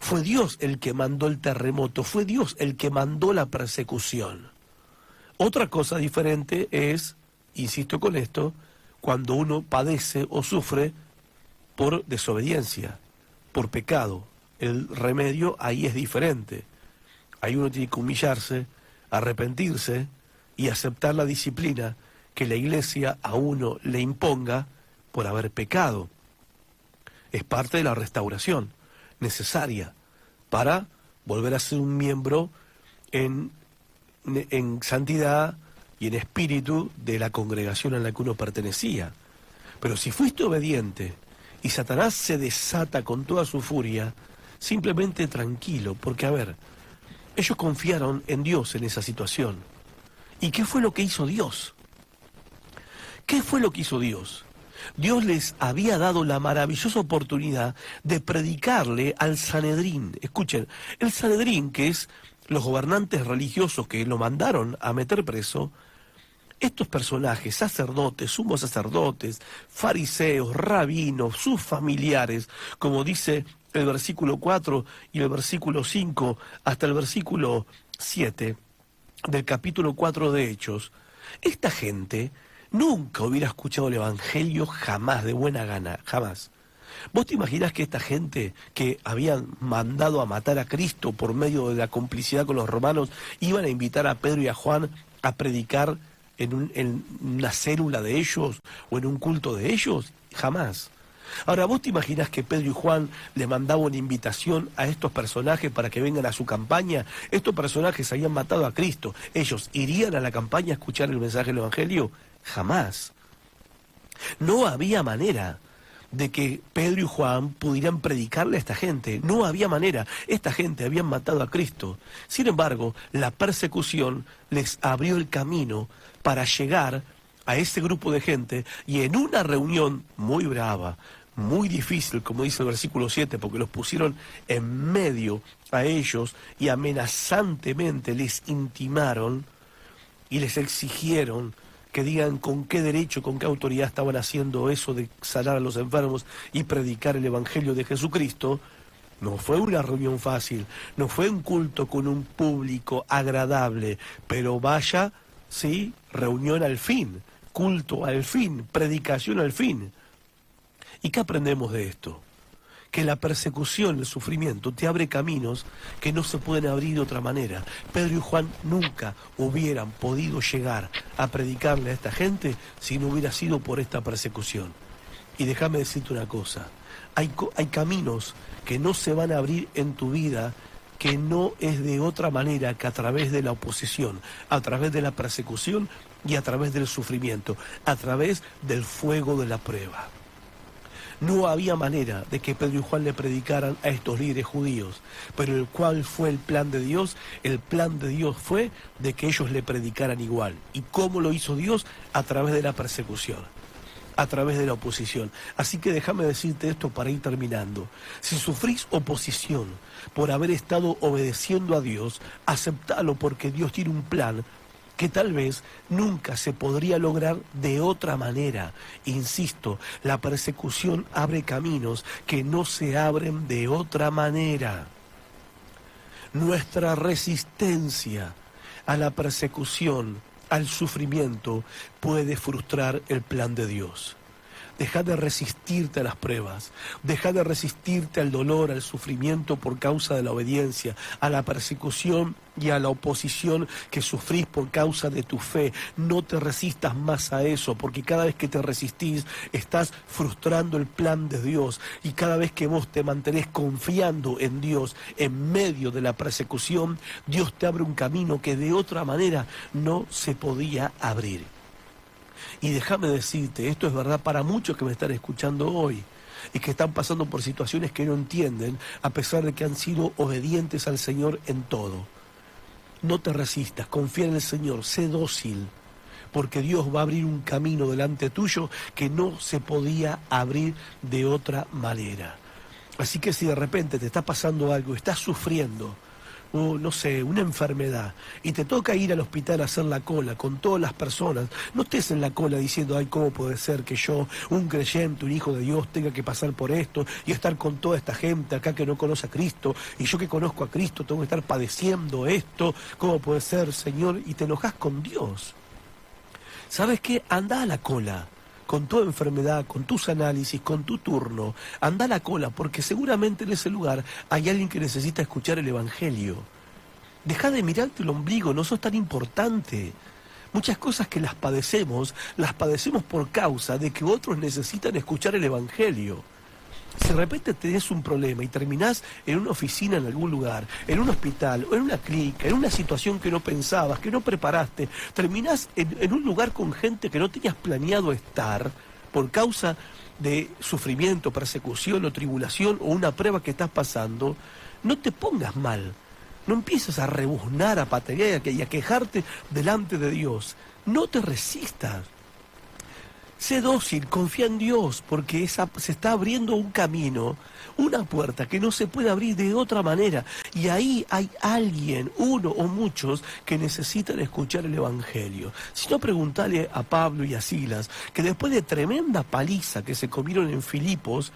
Fue Dios el que mandó el terremoto, fue Dios el que mandó la persecución. Otra cosa diferente es, insisto con esto, cuando uno padece o sufre por desobediencia, por pecado. El remedio ahí es diferente. Ahí uno tiene que humillarse, arrepentirse y aceptar la disciplina que la Iglesia a uno le imponga por haber pecado. Es parte de la restauración necesaria para volver a ser un miembro en santidad y en espíritu de la congregación a la que uno pertenecía. Pero si fuiste obediente y Satanás se desata con toda su furia, simplemente tranquilo, porque a ver, ellos confiaron en Dios en esa situación. ¿Y qué fue lo que hizo Dios? ¿Qué fue lo que hizo Dios? Dios les había dado la maravillosa oportunidad de predicarle al Sanedrín. Escuchen, el Sanedrín, que es los gobernantes religiosos que lo mandaron a meter preso, estos personajes, sacerdotes, sumos sacerdotes, fariseos, rabinos, sus familiares, como dice el versículo 4 y el versículo 5 hasta el versículo 7 del capítulo 4 de Hechos, esta gente nunca hubiera escuchado el Evangelio jamás, de buena gana, jamás. ¿Vos te imaginás que esta gente que habían mandado a matar a Cristo por medio de la complicidad con los romanos, iban a invitar a Pedro y a Juan a predicar en una célula de ellos o en un culto de ellos? Jamás. Ahora, ¿vos te imaginás que Pedro y Juan le mandaban una invitación a estos personajes para que vengan a su campaña? Estos personajes habían matado a Cristo. ¿Ellos irían a la campaña a escuchar el mensaje del Evangelio? Jamás. No había manera de que Pedro y Juan pudieran predicarle a esta gente. No había manera. Esta gente habían matado a Cristo. Sin embargo, la persecución les abrió el camino para llegar a ese grupo de gente y en una reunión muy brava, muy difícil, como dice el versículo 7, porque los pusieron en medio a ellos y amenazantemente les intimaron y les exigieron que digan con qué derecho, con qué autoridad estaban haciendo eso de sanar a los enfermos y predicar el Evangelio de Jesucristo. No fue una reunión fácil, no fue un culto con un público agradable, pero vaya, sí, reunión al fin, culto al fin, predicación al fin. ¿Y qué aprendemos de esto? Que la persecución, el sufrimiento, te abre caminos que no se pueden abrir de otra manera. Pedro y Juan nunca hubieran podido llegar a predicarle a esta gente si no hubiera sido por esta persecución. Y déjame decirte una cosa, hay caminos que no se van a abrir en tu vida que no es de otra manera que a través de la oposición, a través de la persecución y a través del sufrimiento, a través del fuego de la prueba. No había manera de que Pedro y Juan le predicaran a estos líderes judíos, pero el cual fue el plan de Dios. El plan de Dios fue de que ellos le predicaran igual. ¿Y cómo lo hizo Dios? A través de la persecución, a través de la oposición. Así que déjame decirte esto para ir terminando. Si sufrís oposición por haber estado obedeciendo a Dios, aceptalo, porque Dios tiene un plan que tal vez nunca se podría lograr de otra manera. Insisto, la persecución abre caminos que no se abren de otra manera. Nuestra resistencia a la persecución, al sufrimiento, puede frustrar el plan de Dios. Deja de resistirte a las pruebas, deja de resistirte al dolor, al sufrimiento por causa de la obediencia, a la persecución y a la oposición que sufrís por causa de tu fe. No te resistas más a eso, porque cada vez que te resistís estás frustrando el plan de Dios, y cada vez que vos te mantenés confiando en Dios en medio de la persecución, Dios te abre un camino que de otra manera no se podía abrir. Y déjame decirte, esto es verdad para muchos que me están escuchando hoy y que están pasando por situaciones que no entienden, a pesar de que han sido obedientes al Señor en todo. No te resistas, confía en el Señor, sé dócil, porque Dios va a abrir un camino delante tuyo que no se podía abrir de otra manera. Así que si de repente te está pasando algo, estás sufriendo, no sé, una enfermedad, y te toca ir al hospital a hacer la cola con todas las personas, no estés en la cola diciendo, ay, ¿cómo puede ser que yo, un creyente, un hijo de Dios, tenga que pasar por esto y estar con toda esta gente acá que no conoce a Cristo, y yo que conozco a Cristo tengo que estar padeciendo esto? ¿Cómo puede ser, Señor? Y te enojas con Dios. ¿Sabes qué? Anda a la cola con tu enfermedad, con tus análisis, con tu turno. Anda a la cola, porque seguramente en ese lugar hay alguien que necesita escuchar el Evangelio. Deja de mirarte el ombligo, no sos tan importante. Muchas cosas que las padecemos por causa de que otros necesitan escuchar el Evangelio. Si de repente tenés un problema y terminás en una oficina en algún lugar, en un hospital o en una clínica, en una situación que no pensabas, que no preparaste, terminás en un lugar con gente que no tenías planeado estar por causa de sufrimiento, persecución o tribulación o una prueba que estás pasando, no te pongas mal, no empieces a rebuznar, a patalear y a quejarte delante de Dios. No te resistas. Sé dócil, confía en Dios, porque se está abriendo un camino, una puerta que no se puede abrir de otra manera. Y ahí hay alguien, uno o muchos, que necesitan escuchar el Evangelio. Si no, preguntale a Pablo y a Silas, que después de tremenda paliza que se comieron en Filipos,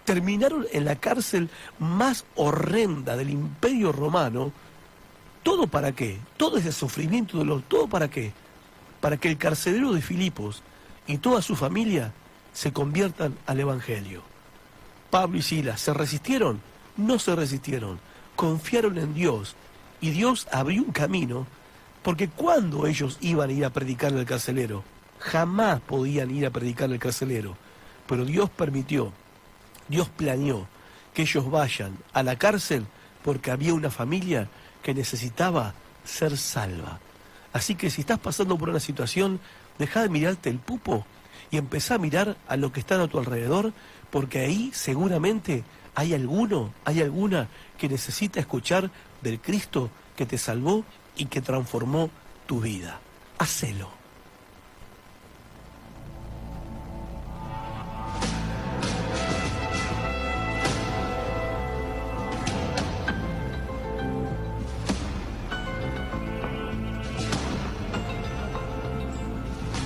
terminaron en la cárcel más horrenda del Imperio Romano. ¿Todo para qué? Todo ese sufrimiento, dolor, ¿todo para qué? Para que el carcelero de Filipos y toda su familia se conviertan al Evangelio. Pablo y Silas, ¿se resistieron? No se resistieron. Confiaron en Dios. Y Dios abrió un camino, porque cuando ellos iban a ir a predicar al carcelero, jamás podían ir a predicar al carcelero. Pero Dios permitió, Dios planeó que ellos vayan a la cárcel porque había una familia que necesitaba ser salva. Así que si estás pasando por una situación, deja de mirarte el pupo y empezá a mirar a lo que están a tu alrededor, porque ahí seguramente hay alguna que necesita escuchar del Cristo que te salvó y que transformó tu vida. Hacelo.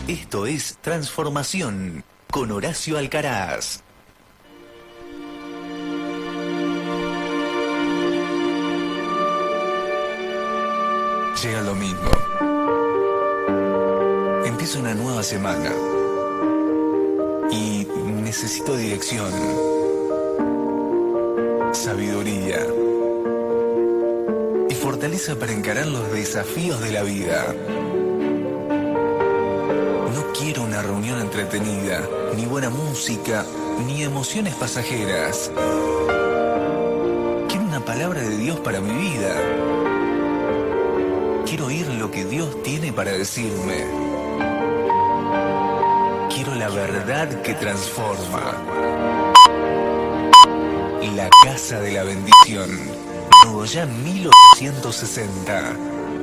Esto es Transformación con Horacio Alcaraz. Llega lo mismo. Empieza una nueva semana y necesito dirección, sabiduría y fortaleza para encarar los desafíos de la vida. No quiero una reunión entretenida, ni buena música, ni emociones pasajeras. Quiero una palabra de Dios para mi vida. Quiero oír lo que Dios tiene para decirme. Quiero la verdad que transforma. La Casa de la Bendición, Nogoyá 1860.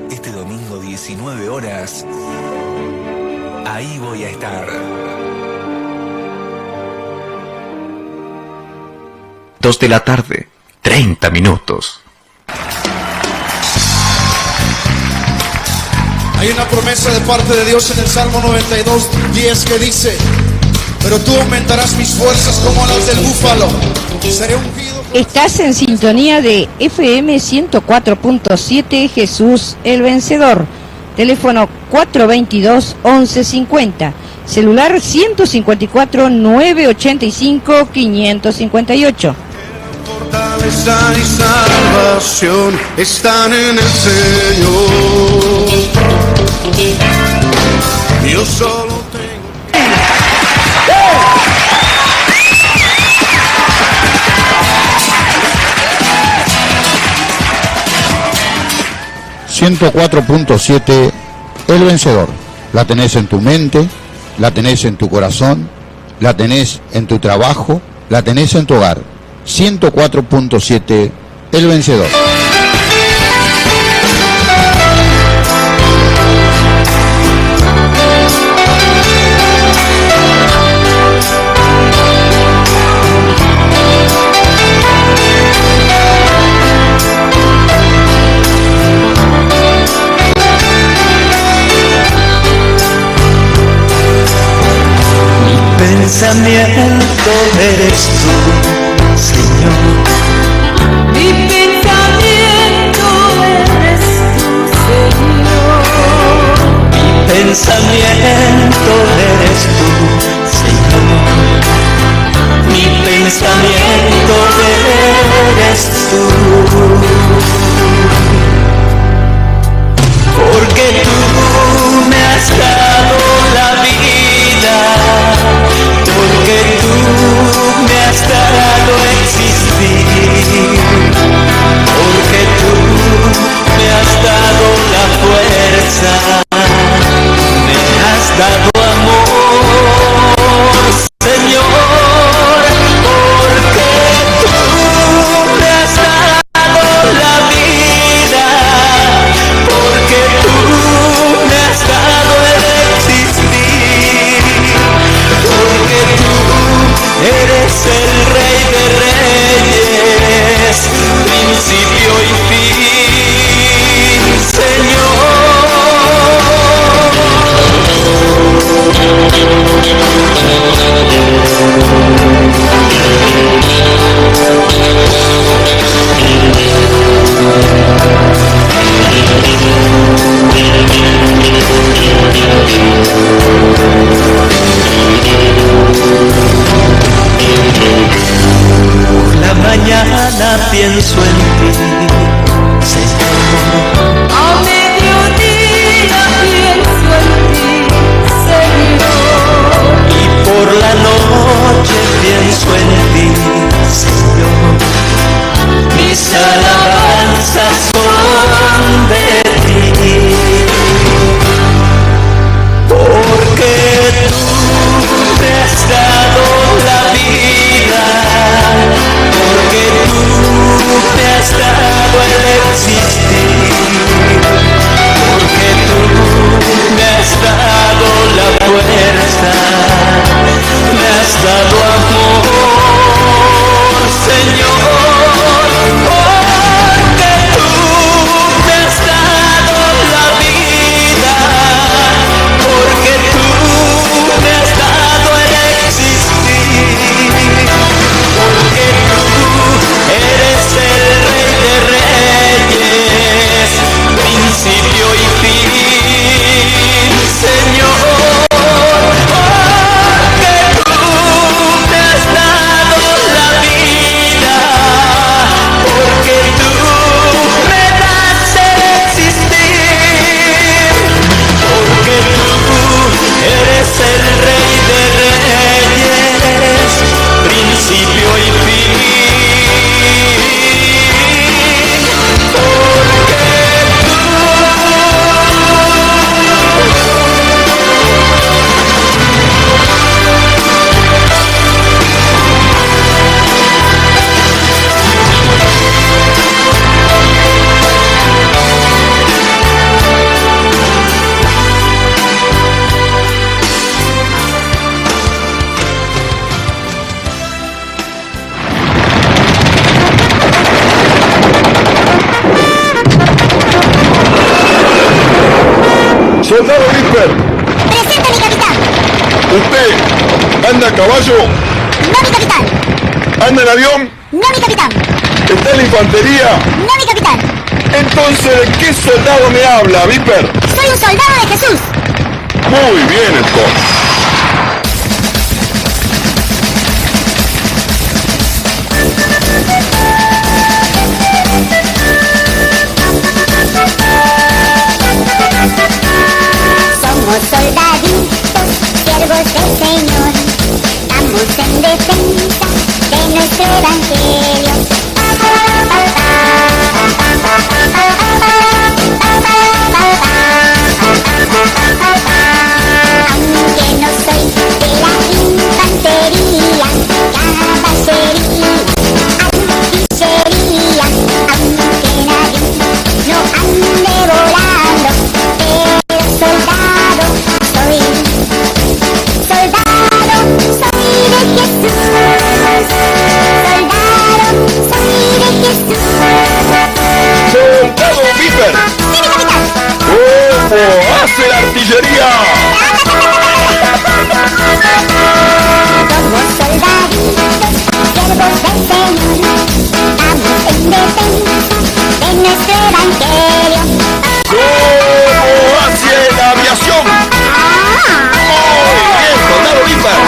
Este domingo 19 horas. Ahí voy a estar. 2 de la tarde, 30 minutos. Hay una promesa de parte de Dios en el Salmo 92:10 que dice: pero tú aumentarás mis fuerzas como las del búfalo. Seré ungido. Estás en sintonía de FM 104.7 Jesús el Vencedor. teléfono 422-1150, celular 154-985-558. Fortaleza y salvación están en el Señor. Yo solo tengo 104.7 El Vencedor. La tenés en tu mente, la tenés en tu corazón, la tenés en tu trabajo, la tenés en tu hogar. 104.7 El Vencedor. Pensamiento eres tú, Señor. Mi pensamiento eres tú, Señor. Mi pensamiento eres tú, Señor. Mi pensamiento eres tú. Porque tú me has dado la vida. Porque tú me has dado existir, porque tú me has dado la fuerza, me has dado amor, Señor, porque tú me has dado la vida, porque tú me has dado el existir, porque tú eres el Rey de Reyes, principio y fin, Señor. Por la mañana pienso en ti, Señor. A mediodía pienso en ti, Señor. Y por la noche pienso en ti, Señor. Mis alabanzas son de ti. Porque tú me has dado la vida, porque tú me has dado el existir, porque tú me has dado la fuerza, me has dado amor, Señor, porque tú me has dado la vida, porque tú me has dado el existir, porque tú eres el Rey de Reyes, principio y fin, Señor, porque tú me has dado la vida, porque tú me das el existir, porque tú eres el Rey de Reyes, principio y fin, porque ¡Soldado Whisper! ¡Presente, mi capitán! ¿Usted anda a caballo? ¡No, mi capitán! ¿Anda en avión? ¡No, mi capitán! ¿Está en la infantería? ¡No, mi capitán! Entonces, ¿de qué soldado me habla, Viper? Soy un soldado de Jesús. Muy bien, entonces. Somos soldaditos, siervos del Señor. Estamos en defensa de nuestro evangelio. Aunque no soy de la infantería, caballería, artillería, aunque nadie no ande volando, pero soldado soy de Jesús, ¡Soldado Viper! ¡Ojo! ¡Hace la artillería! Somos soldaditos, siervos del Señor. Estamos en defensa de nuestro evangelio. ¡Cómo hacia la aviación! ¡Muy bien, soldado Viper!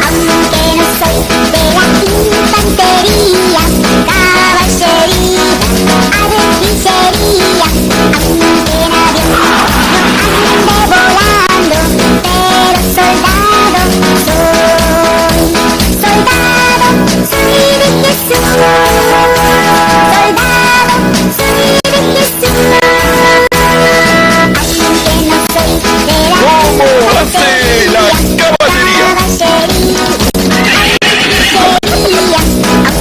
Aunque no soy de la infantería, caballería, artillería, aunque nadie no ande volando, pero soldado soy de Jesús, soldado soy de Jesús. Aunque no soy de la ¿Cómo hace la caballería?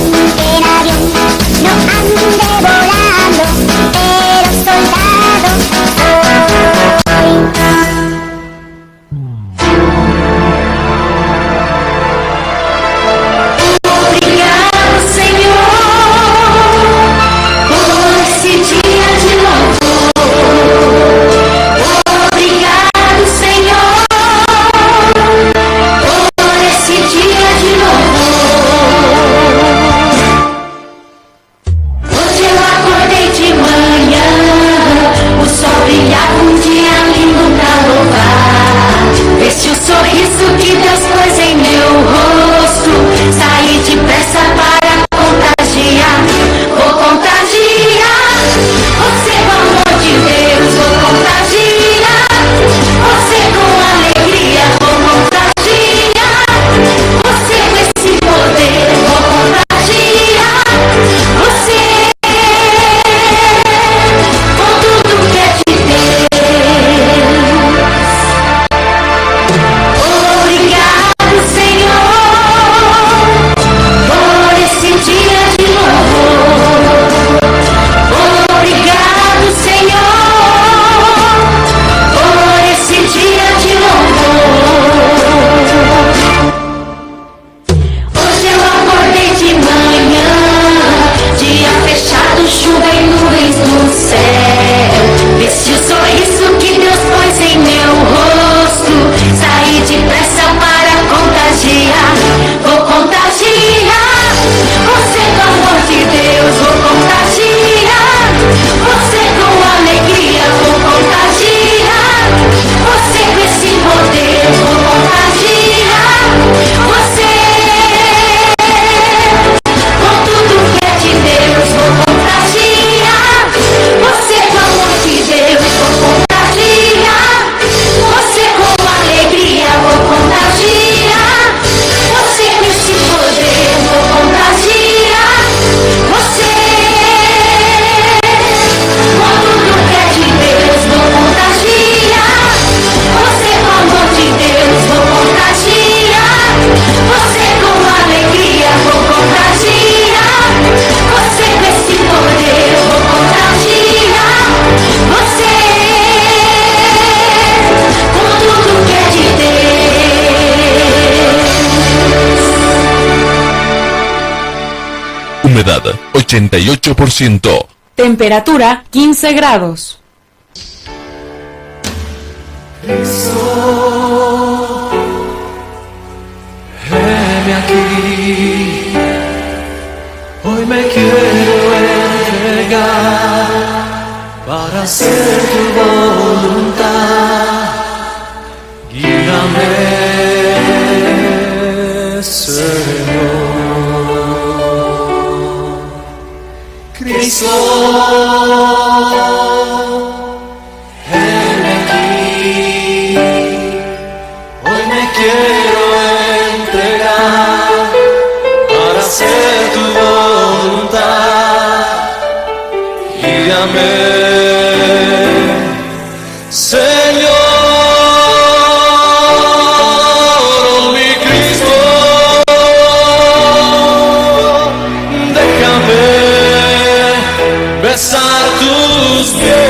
Aunque nadie no ande volando, pero soldado Obrigado, Senhor, por esse dia de louvor. Obrigado, Senhor, por esse dia de louvor. Hoje eu acordei de manhã, o sol brilhava, um dia lindo pra louvar. Veste o sorriso que Deus pôs em meu rosto, saí depressa para contagiar, vou contagiar. Você com amor de Deus, vou contagiar. Você com alegria, vou contagiar. Você com esse poder, vou contagiar. Você com tudo que é de Deus. Obrigado, Senhor, por esse dia de louvor. Obrigado, Senhor, por esse dia de louvor. Hoje eu acordei de manhã, dia fechado, chuva e nuvens no céu. Vesti o sorriso que Deus pôs em meu rosto, saí depressa para contagiar, vou contagiar. Você com amor de Deus, vou contagiar. Você com alegria, vou contagiar. Você com esse poder, vou contagiar. Você com tudo que é de Deus, vou contagiar. Você com amor de Deus, vou contagiar. Você com alegria, vou contagiar. Você com esse poder, vou contagiar. Você com tudo que é de Deus, vou contagiar. Você com amor de Deus, vou contagiar. Você com alegria, vou contagiar. Você com esse poder, vou contagiar. Você com tudo que é de Deus. Humedad 88%. Temperatura 15 grados. Heme aquí, hoy me quiero entregar para hacer tu voluntad. Guíame, Señor. Cristo, heme aquí, hoy me quiero entregar para hacer tu voluntad. Guíame, Señor, mi Cristo, déjame besar tus pies.